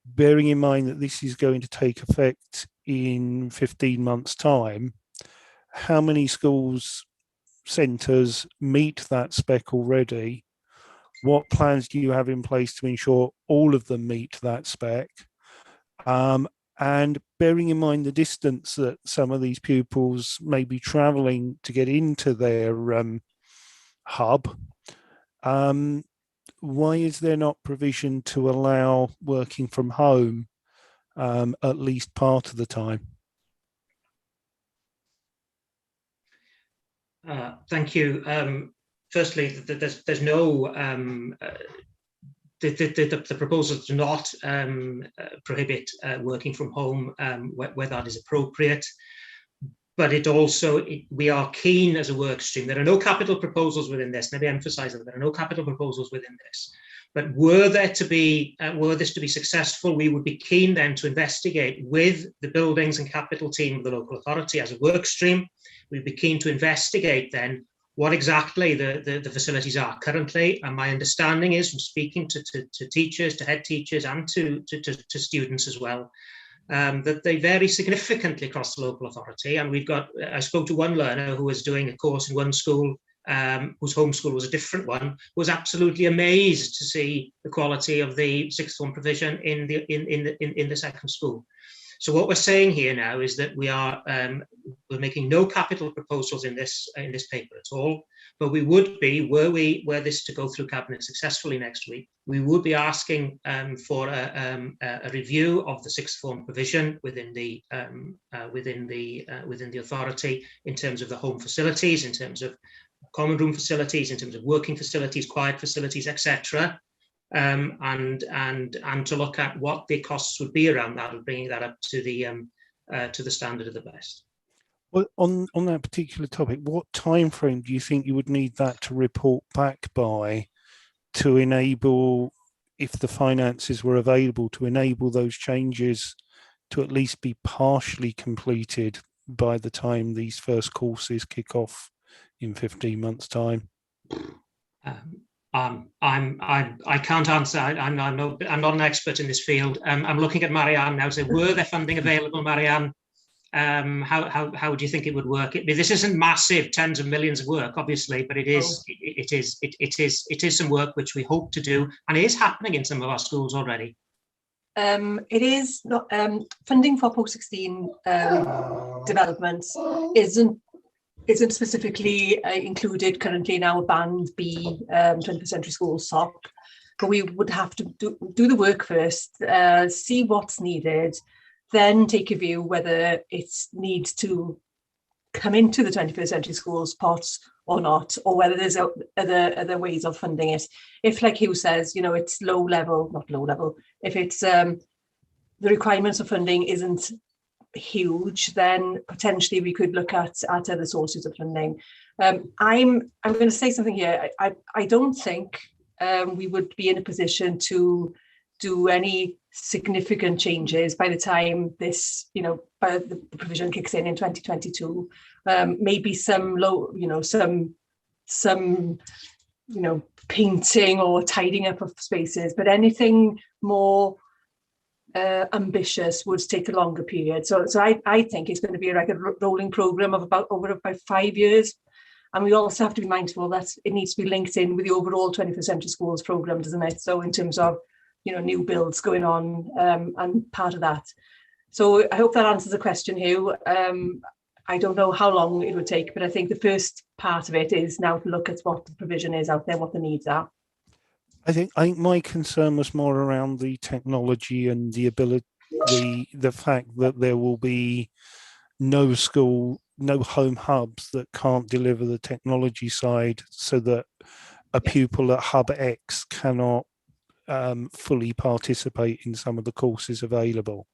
bearing in mind that this is going to take effect in 15 months' time, how many schools, centres meet that spec already? What plans do you have in place to ensure all of them meet that spec? And bearing in mind the distance that some of these pupils may be travelling to get into their hub, why is there not provision to allow working from home at least part of the time? Thank you. Firstly, there's no the proposals do not prohibit working from home where that is appropriate. But we are keen as a work stream. There are no capital proposals within this. Let me emphasise that there are no capital proposals within this. But were this to be successful, we would be keen then to investigate with the buildings and capital team of the local authority as a work stream. We'd be keen to investigate then what exactly the facilities are currently. And my understanding is from speaking to teachers, to head teachers, and to students as well, that they vary significantly across the local authority. And I spoke to one learner who was doing a course in one school, whose home school was a different one, was absolutely amazed to see the quality of the sixth form provision in the second school. So what we're saying here now is that we're making no capital proposals in this paper at all, but we would be, were this to go through cabinet successfully next week, we would be asking for a review of the sixth form provision within the authority in terms of the home facilities, in terms of common room facilities, in terms of working facilities, quiet facilities, etc. And to look at what the costs would be around that and bringing that up to the standard of the best. Well, on that particular topic, what time frame do you think you would need that to report back by to enable, if the finances were available, to enable those changes to at least be partially completed by the time these first courses kick off in 15 months' time? I can't answer. I'm not an expert in this field. I'm looking at Marianne now. So, were there funding available, Marianne? How do you think it would work? This isn't massive, tens of millions of work, obviously, but it is some work which we hope to do, and it is happening in some of our schools already. It is not funding for post-16 developments isn't specifically included currently in our Band B 21st Century Schools SOC. but we would have to do the work first, see what's needed, then take a view whether it needs to come into the 21st century schools pots or not, or whether there's other ways of funding it. If, like Hugh says, it's not low level, if it's the requirements of funding isn't huge, then potentially we could look at other sources of funding. I'm going to say something here. I don't think we would be in a position to do any significant changes by the time this, by the provision kicks in 2022. Maybe some some painting or tidying up of spaces, but anything more ambitious would take a longer period. So I think it's going to be like a rolling program of over about 5 years. And we also have to be mindful that it needs to be linked in with the overall 21st century schools program, doesn't it? So in terms of, new builds going on and part of that. So I hope that answers the question, Hugh. I don't know how long it would take, but I think the first part of it is now to look at what the provision is out there, what the needs are. I think my concern was more around the technology and the ability, the fact that there will be no home hubs that can't deliver the technology side, so that a pupil at Hub X cannot fully participate in some of the courses available.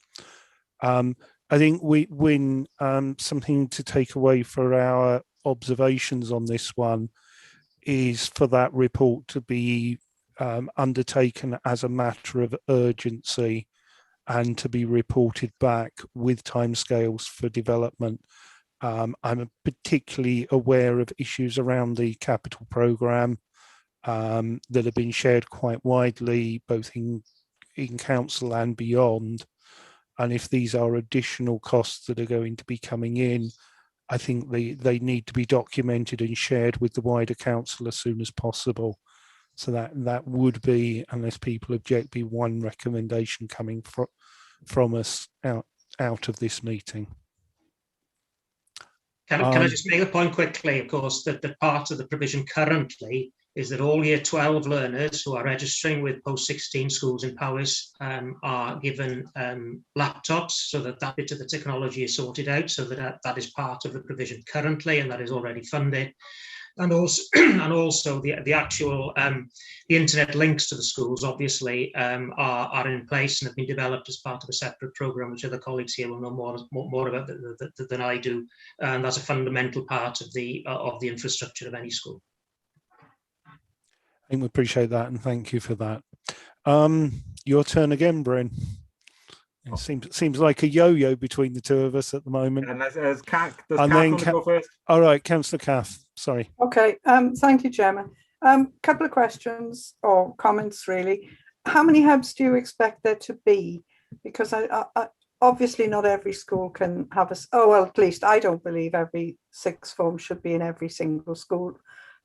I think when something to take away for our observations on this one is for that report to be undertaken as a matter of urgency and to be reported back with timescales for development. I'm particularly aware of issues around the capital programme that have been shared quite widely, both in council and beyond. And if these are additional costs that are going to be coming in, I think they need to be documented and shared with the wider council as soon as possible. So that would be, unless people object, be one recommendation coming from us out of this meeting. Can I just make a point quickly, of course, that the part of the provision currently is that all Year 12 learners who are registering with post-16 schools in Powys are given laptops, so that bit of the technology is sorted out, so that is part of the provision currently, and that is already funded. And also the actual the internet links to the schools obviously are in place and have been developed as part of a separate program, which other colleagues here will know more about than I do, and that's a fundamental part of the infrastructure of any school. I think we appreciate that, and thank you for that. Your turn again, Bryn. It seems like a yo-yo between the two of us at the moment. And does Kath go first? All right, Councillor Kath, sorry. Okay, thank you, Chairman. Couple of questions or comments, really. How many hubs do you expect there to be? Because I obviously not every school can have well, at least I don't believe every sixth form should be in every single school,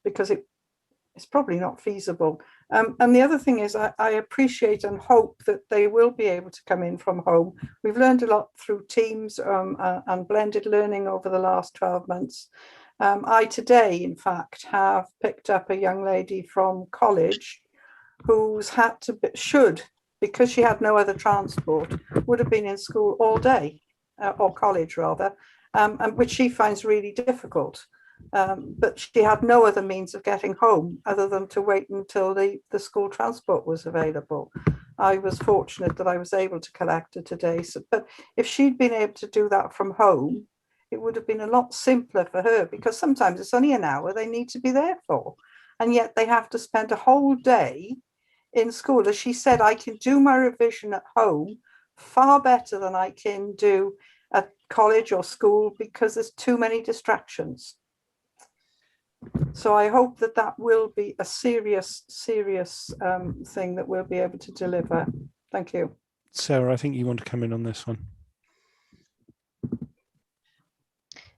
because it's probably not feasible. And the other thing is I appreciate and hope that they will be able to come in from home. We've learned a lot through Teams and blended learning over the last 12 months. I today, in fact, have picked up a young lady from college who's because she had no other transport, would have been in school all day, or college rather, and which she finds really difficult. But she had no other means of getting home other than to wait until the school transport was available. I was fortunate that I was able to collect her today. But if she'd been able to do that from home, it would have been a lot simpler for her, because sometimes it's only an hour they need to be there for. And yet they have to spend a whole day in school. As she said, I can do my revision at home far better than I can do at college or school, because there's too many distractions. So I hope that will be a serious thing that we'll be able to deliver. Thank you. Sarah, I think you want to come in on this one.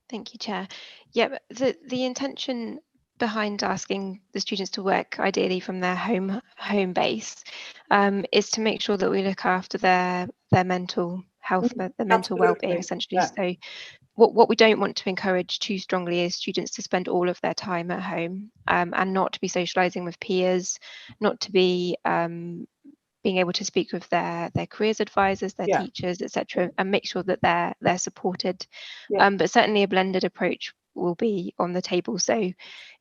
Thank you, Chair. Yeah, the intention behind asking the students to work ideally from their home base is to make sure that we look after their mental health, their mental well-being, essentially. Yeah. So what we don't want to encourage too strongly is students to spend all of their time at home, and not to be socialising with peers, not to be being able to speak with their careers advisors, their teachers, etc., and make sure that they're supported. But certainly a blended approach will be on the table. So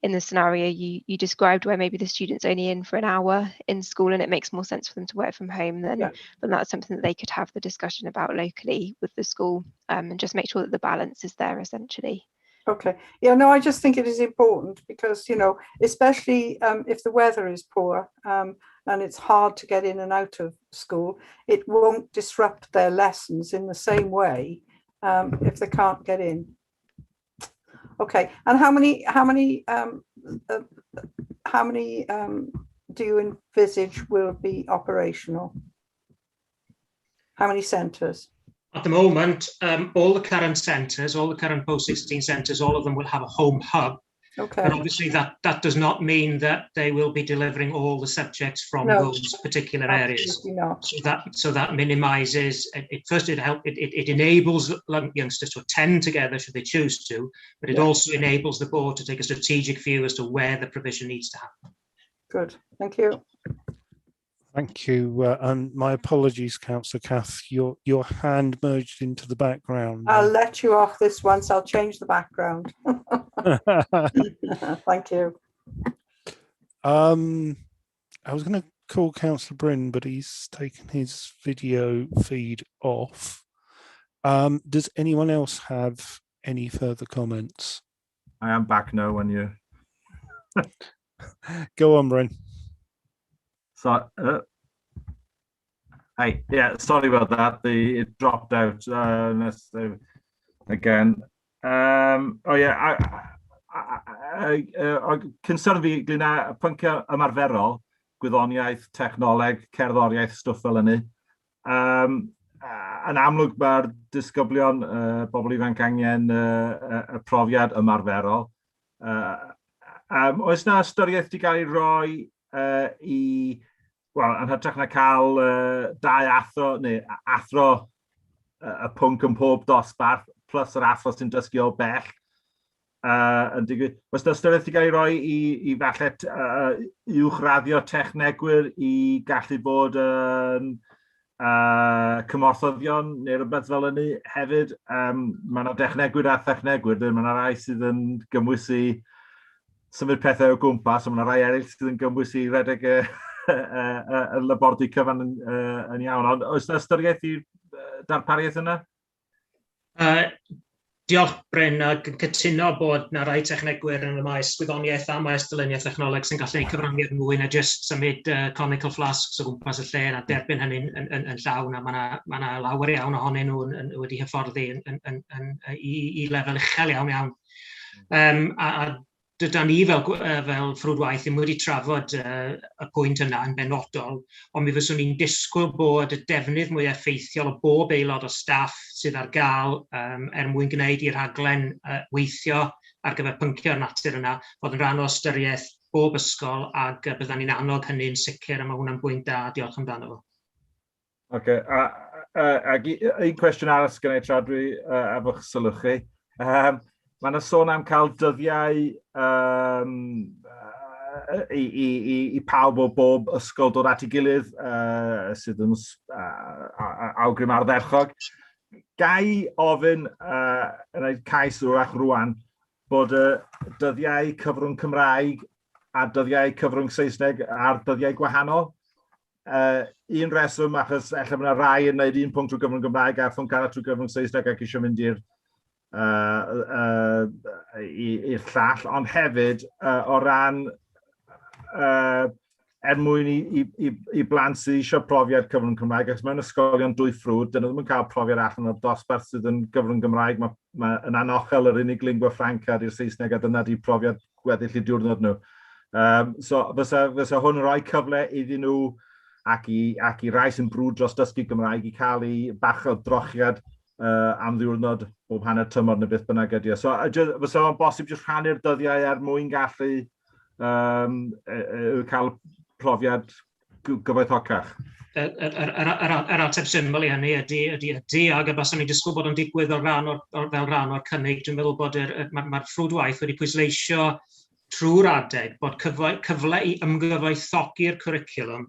in the scenario you described, where maybe the student's only in for an hour in school and it makes more sense for them to work from home, then that's something that they could have the discussion about locally with the school, and just make sure that the balance is there essentially. Okay. Yeah, no, I just think it is important because, you know, especially if the weather is poor and it's hard to get in and out of school, it won't disrupt their lessons in the same way if they can't get in. Okay. And how many do you envisage will be operational? How many centres? At the moment, all the current centres, all the current post-16 centres, all of them will have a home hub. Okay. But obviously that does not mean that they will be delivering all the subjects from those particular areas. So that minimises it. First, it enables youngsters to attend together should they choose to, but it also enables the board to take a strategic view as to where the provision needs to happen. Good, thank you. Thank you, and my apologies, Councillor Cath. Your hand merged into the background. I'll let you off this once. I'll change the background. Thank you. I was going to call Councillor Bryn, but he's taken his video feed off. Does anyone else have any further comments? I am back now when you... Go on, Bryn. So, hey, yeah, sorry about that. It dropped out again. Oh yeah, concern fi glina pynciau ymarferol, gwyddoniaeth, technoleg, cerddoriaeth, stwff fel hynny. Yn amlwg mae'r disgyblion bobl ifanc angen y profiad ymarferol. Oes na ystyriaeth wedi cael ei roi yn hytrach na cael dau athro, neu athro y pwnc yn pob dosbarth, plus yr athro sy'n dysgu o bell. Oes na ystyriaeth wedi cael ei roi i falle uwchraddio technegwyr i gallu bod yn cymorthyddion neu rhywbeth fel hynny hefyd. Mae yna dechnegwyr a thechnegwyr, mae yna rai sydd yn gymwys i symud pethau o gwmpas, a mae yna rai eraill sydd yn gymwys i redeg y labordy cyfan yn iawn. Ond oes na ystyriaeth i'r darpariaeth yna? Diolch, Bryn. Yn cytuno bod na rai technegwyr yn y maes gwyddoniaeth a maes dyluniaeth technoleg sy'n gallu cyfrannu'r mwy na just symud conical flasks o gwmpas y lle a derbyn hynny'n yn llawn, a mae yna lawer iawn ohonyn nhw wedi hyfforddi i lefel uchel iawn. A dyda ni fel ffrwdwaith ddim wedi trafod y pwynt yna yn benodol, ond mi fyswn ni'n disgwyl bod y defnydd mwy effeithiol o bob aelod o staff sydd ar gael mwyn gwneud i'r rhaglen weithio ar gyfer pyncio'r natur yna, fod yn rhan o ystyriaeth bob ysgol, ac byddan ni'n annog hynny'n sicr, a mae hwnna'n bwynt da. Diolch amdano fo. Okay. Ac un cwestiwn arall gyda'i tra dwi efo'ch sylw chi. Mae yna sôn am cael dyddiau i pawb o bob ysgol dod at ei gilydd sydd yn awgrym ardderchog. Gai ofyn yn ei cais wrach rwan bod dyddiau cyfrwng Cymraeg a dyddiau cyfrwng Saesneg a'r dyddiau gwahanol. Un reswm achos efallai mae yna rai yn gwneud un pwnc trwy gyfrwng Gymraeg a phwnc arall trwy gyfrwng Saesneg ac eisiau mynd i'r llall, ond hefyd o ran mwyn i blant sydd eisiau profiad cyfrwng Cymraeg, ac mewn ysgolion dwy ffrwd, dyn nhw ddim yn cael profiad allan o'r dosbarth sydd yn gyfrwng Gymraeg, mae'n anochel yr unig lingua franca i'r Saesneg, a dyna di profiad gweddill i diwrnod nhw. So fysa hwn yn rhoi cyfle iddyn nhw ac i rai sy'n brwd dros dysgu Gymraeg i cael ei bach o drochiad am ddiwrnod bob hanner tymor neu beth bynnag ydy. So fysa fo'n bosib jyst rhannu'r dyddiau mwyn gallu cael profiad gyfoethocach. Yr ateb syml i hynny ydy, ac y baswn ni'n disgwyl bod yn digwydd fel rhan o'r cynnig. Dwi'n meddwl bod mae'r ffrwdwaith wedi pwysleisio trwy'r adeg bod cyfle i ymgyfoethogi'r cwricwlwm,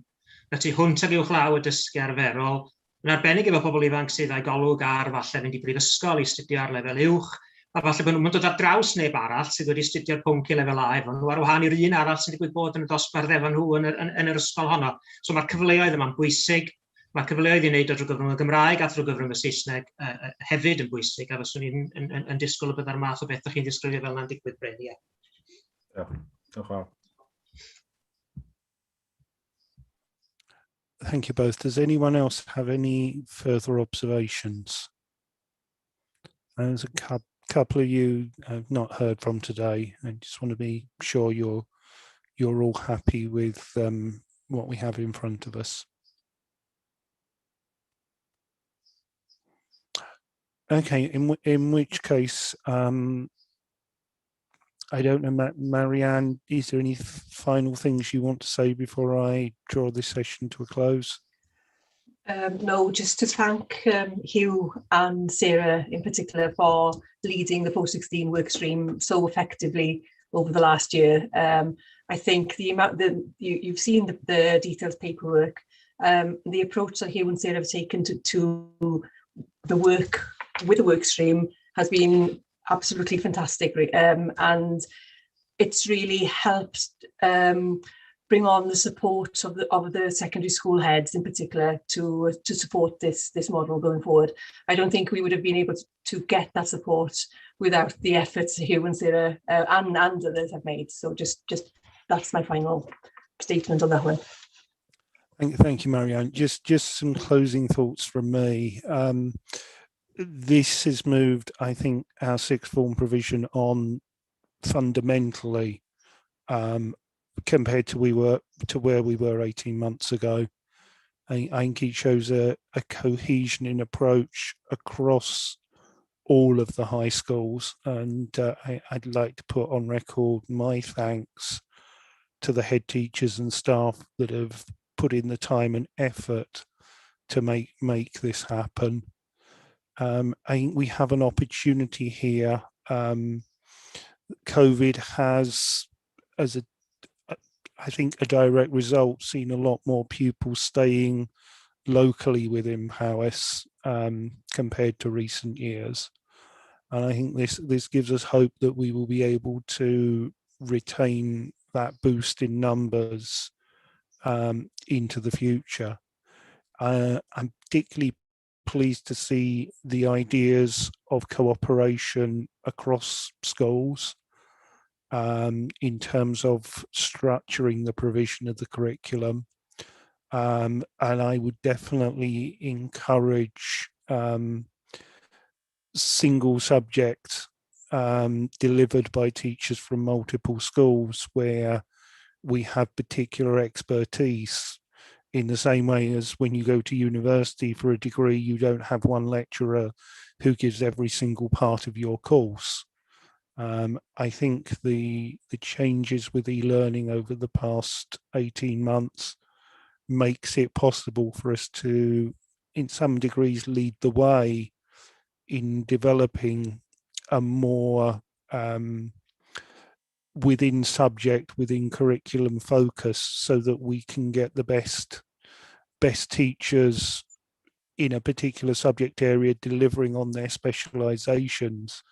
na tu hwnt ag uwchlaw y dysgu arferol, yn arbennig efo pobl ifanc sydd â'i golwg ar falle fynd i brifysgol i astudio ar lefel uwch, a falle bod nhw'n dod ar draws neb arall sydd wedi astudio'r pwnc i lefel A efo nhw, ar wahân i'r un arall sy'n digwydd bod yn y dosbarth efo nhw yn yr ysgol honno. So mae'r cyfleoedd yma'n bwysig, mae'r cyfleoedd i wneud o drwy gyfrwng y Gymraeg a drwy gyfrwng y Saesneg hefyd yn bwysig, a fyswn i'n disgwyl y byddai'r math o beth ydych chi'n disgrifio fel yna'n digwydd bren, ie. Diolch yn fawr. Thank you both. Does anyone else have any further observations? There's a couple of you I've not heard from today. I just want to be sure you're all happy with what we have in front of us. Okay, in which case, I don't know, Marianne, is there any final things you want to say before I draw this session to a close? No, just to thank Hugh and Sarah in particular for leading the post-16 work stream so effectively over the last year. I think the amount that you've seen the detailed paperwork, the approach that Hugh and Sarah have taken to the work with the work stream has been absolutely fantastic, and it's really helped bring on the support of the secondary school heads in particular to support this model going forward. I don't think we would have been able to get that support without the efforts Hugh and Sarah and others have made. So just that's my final statement on that one. Thank you, Marianne. Just some closing thoughts from me. This has moved, I think, our sixth form provision on fundamentally compared to where we were 18 months ago. I think it shows a cohesion in approach across all of the high schools, and I'd like to put on record my thanks to the head teachers and staff that have put in the time and effort to make this happen. I think we have an opportunity here. COVID has, I think, a direct result, seen a lot more pupils staying locally within Powys compared to recent years. And I think this gives us hope that we will be able to retain that boost in numbers into the future. I'm particularly pleased to see the ideas of cooperation across schools in terms of structuring the provision of the curriculum. And I would definitely encourage single subject delivered by teachers from multiple schools where we have particular expertise. In the same way as when you go to university for a degree, you don't have one lecturer who gives every single part of your course. I think the changes with e-learning over the past 18 months makes it possible for us to, in some degrees, lead the way in developing a more within subject, within curriculum focus, so that we can get the best teachers in a particular subject area delivering on their specializations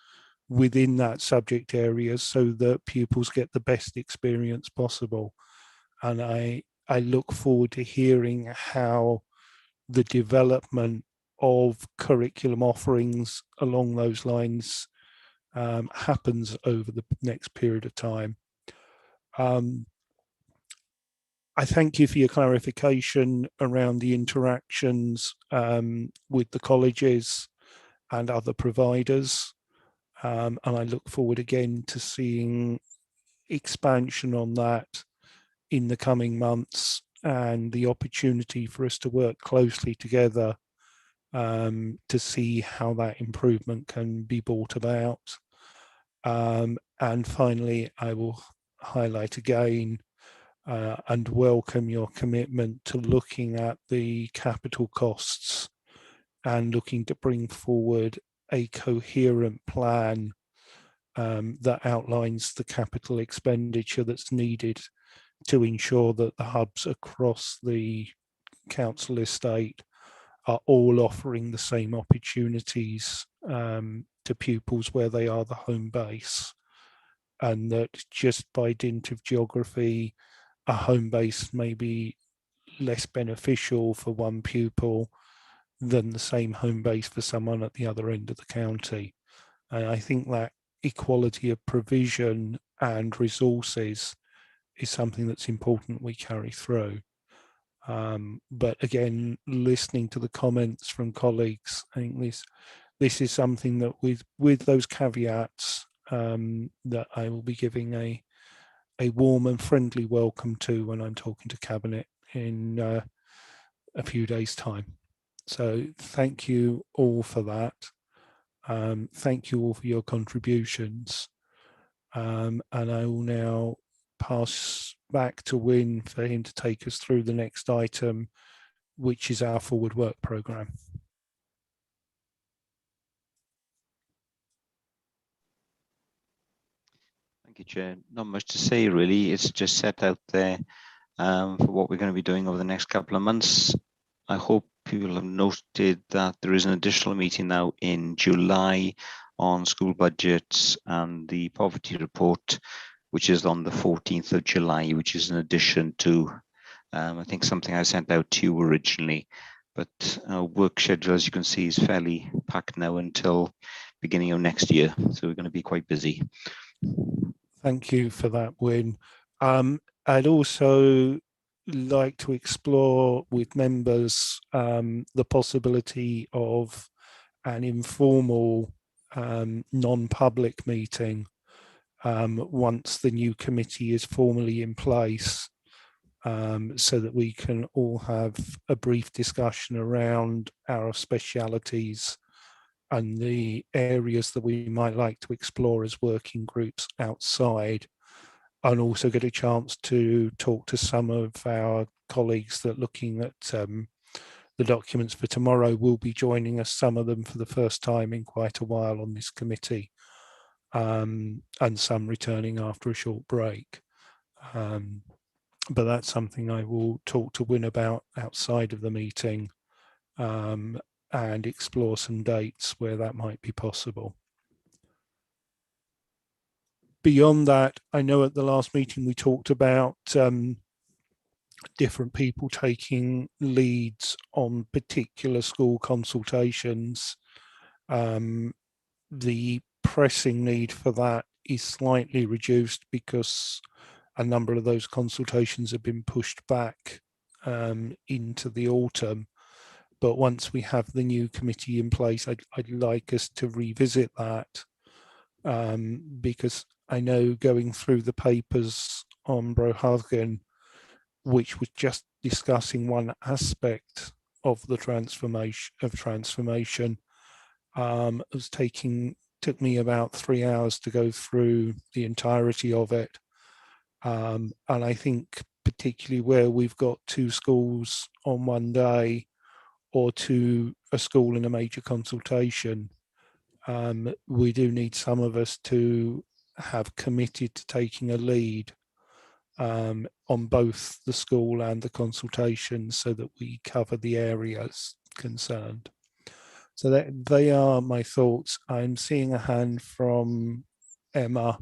within that subject area, so that pupils get the best experience possible. And I look forward to hearing how the development of curriculum offerings along those lines happens over the next period of time. I thank you for your clarification around the interactions with the colleges and other providers. And I look forward again to seeing expansion on that in the coming months, and the opportunity for us to work closely together to see how that improvement can be brought about. And finally, I will highlight again and welcome your commitment to looking at the capital costs and looking to bring forward a coherent plan that outlines the capital expenditure that's needed to ensure that the hubs across the council estate are all offering the same opportunities to pupils where they are the home base, and that just by dint of geography, a home base may be less beneficial for one pupil than the same home base for someone at the other end of the county. And I think that equality of provision and resources is something that's important we carry through. But again, listening to the comments from colleagues, I think this is something that with those caveats that I will be giving a warm and friendly welcome to when I'm talking to Cabinet in a few days' time. So thank you all for that. Thank you all for your contributions. And I will now pass back to Wyn for him to take us through the next item, which is our forward work programme. Thank you, Chair. Not much to say really. It's just set out there for what we're going to be doing over the next couple of months. I hope people have noted that there is an additional meeting now in July on school budgets and the poverty report, which is on the 14th of July, which is in addition to, I think, something I sent out to you originally. But our work schedule, as you can see, is fairly packed now until beginning of next year. So we're going to be quite busy. Thank you for that, Wyn. I'd also like to explore with members the possibility of an informal non-public meeting once the new committee is formally in place, so that we can all have a brief discussion around our specialities and the areas that we might like to explore as working groups outside, and also get a chance to talk to some of our colleagues that looking at the documents for tomorrow will be joining us, some of them for the first time in quite a while on this committee, and some returning after a short break. But that's something I will talk to Wyn about outside of the meeting, and explore some dates where that might be possible. Beyond that, I know at the last meeting we talked about different people taking leads on particular school consultations. The pressing need for that is slightly reduced because a number of those consultations have been pushed back into the autumn. But once we have the new committee in place, I'd like us to revisit that, because I know going through the papers on Brohadgen, which was just discussing one aspect of the transformation, took me about 3 hours to go through the entirety of it. And I think particularly where we've got two schools on one day, or to a school in a major consultation, we do need some of us to have committed to taking a lead on both the school and the consultation, so that we cover the areas concerned. So that they are my thoughts. I'm seeing a hand from Emma.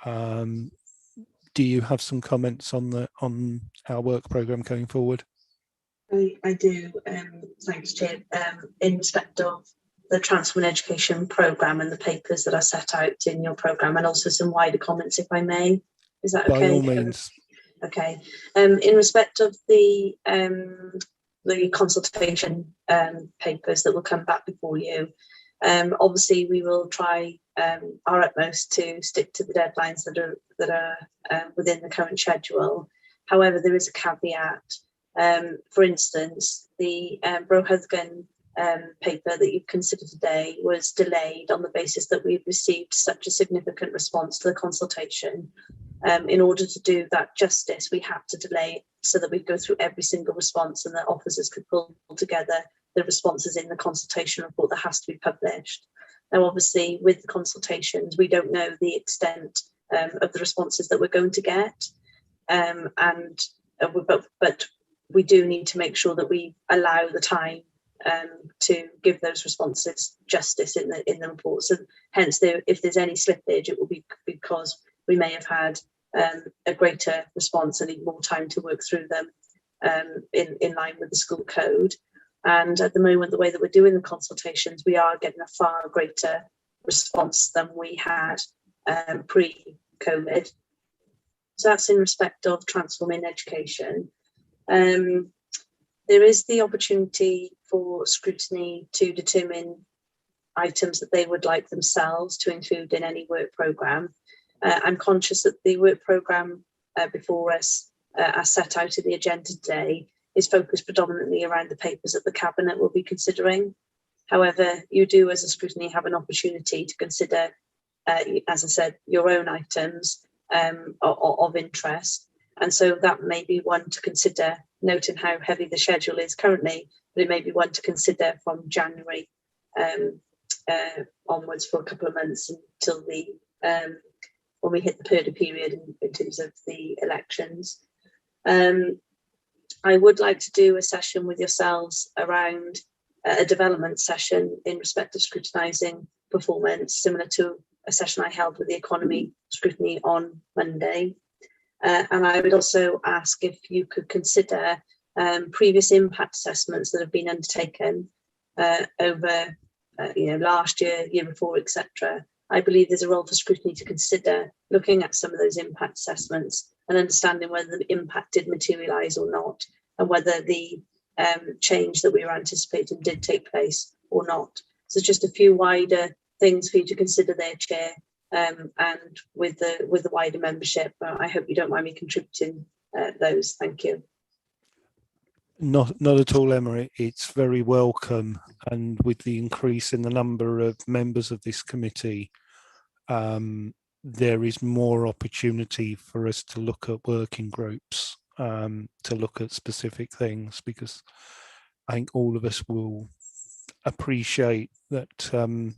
Do you have some comments on our work programme going forward? I do, thanks, Chair. In respect of the Transform Education programme and the papers that are set out in your programme, and also some wider comments, if I may. Is that okay? By all means. Okay. In respect of the consultation papers that will come back before you, obviously we will try our utmost to stick to the deadlines that are within the current schedule. However, there is a caveat. For instance, the Brohadgen paper that you've considered today was delayed on the basis that we've received such a significant response to the consultation. In order to do that justice, we had to delay so that we go through every single response and that officers could pull together the responses in the consultation report that has to be published. Now, obviously, with the consultations, we don't know the extent of the responses that we're going to get, but we do need to make sure that we allow the time to give those responses justice in the report. So hence, if there's any slippage, it will be because we may have had a greater response and need more time to work through them in line with the school code. And at the moment, the way that we're doing the consultations, we are getting a far greater response than we had pre-COVID. So that's in respect of transforming education. There is the opportunity for Scrutiny to determine items that they would like themselves to include in any work programme. I'm conscious that the work programme before us, as set out in the agenda today, is focused predominantly around the papers that the Cabinet will be considering. However, you do as a Scrutiny have an opportunity to consider, as I said, your own items of interest. And so that may be one to consider, noting how heavy the schedule is currently, but it may be one to consider from January onwards for a couple of months until when we hit the purdah period in terms of the elections. I would like to do a session with yourselves around a development session in respect of scrutinising performance, similar to a session I held with the economy scrutiny on Monday. And I would also ask if you could consider previous impact assessments that have been undertaken over last year, year before, etc. I believe there's a role for Scrutiny to consider looking at some of those impact assessments and understanding whether the impact did materialise or not, and whether the change that we were anticipating did take place or not. So just a few wider things for you to consider there, Chair, and with the wider membership. I hope you don't mind me contributing those. Thank you. Not at all, Emma. It's very welcome, and with the increase in the number of members of this committee, there is more opportunity for us to look at working groups, to look at specific things, because I think all of us will appreciate that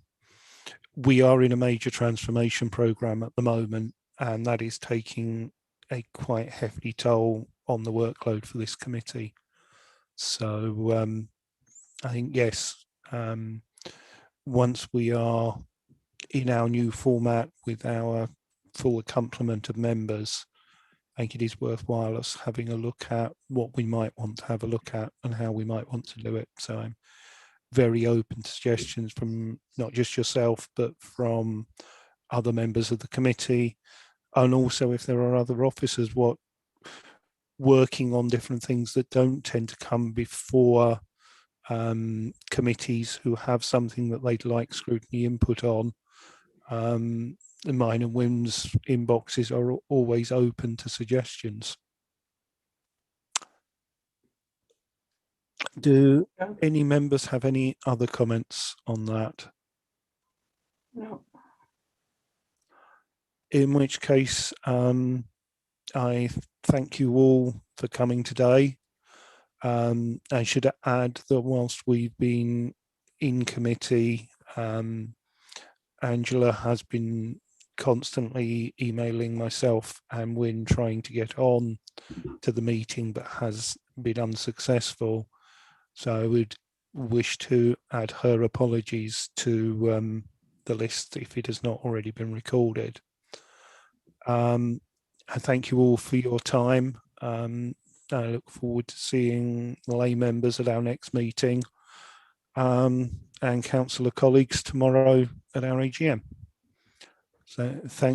we are in a major transformation programme at the moment, and that is taking a quite hefty toll on the workload for this committee. So I think, yes, once we are in our new format with our full complement of members, I think it is worthwhile us having a look at what we might want to have a look at and how we might want to do it. So I'm very open to suggestions from not just yourself, but from other members of the committee, and also if there are other officers working on different things that don't tend to come before committees who have something that they'd like scrutiny input on. The Mine and Wim's inboxes are always open to suggestions. Do any members have any other comments on that? No. In which case, I thank you all for coming today. I should add that whilst we've been in committee, Angela has been constantly emailing myself and Wynne trying to get on to the meeting, but has been unsuccessful. So I would wish to add her apologies to the list if it has not already been recorded. I thank you all for your time. I look forward to seeing lay members at our next meeting, and councillor colleagues tomorrow at our AGM. So thank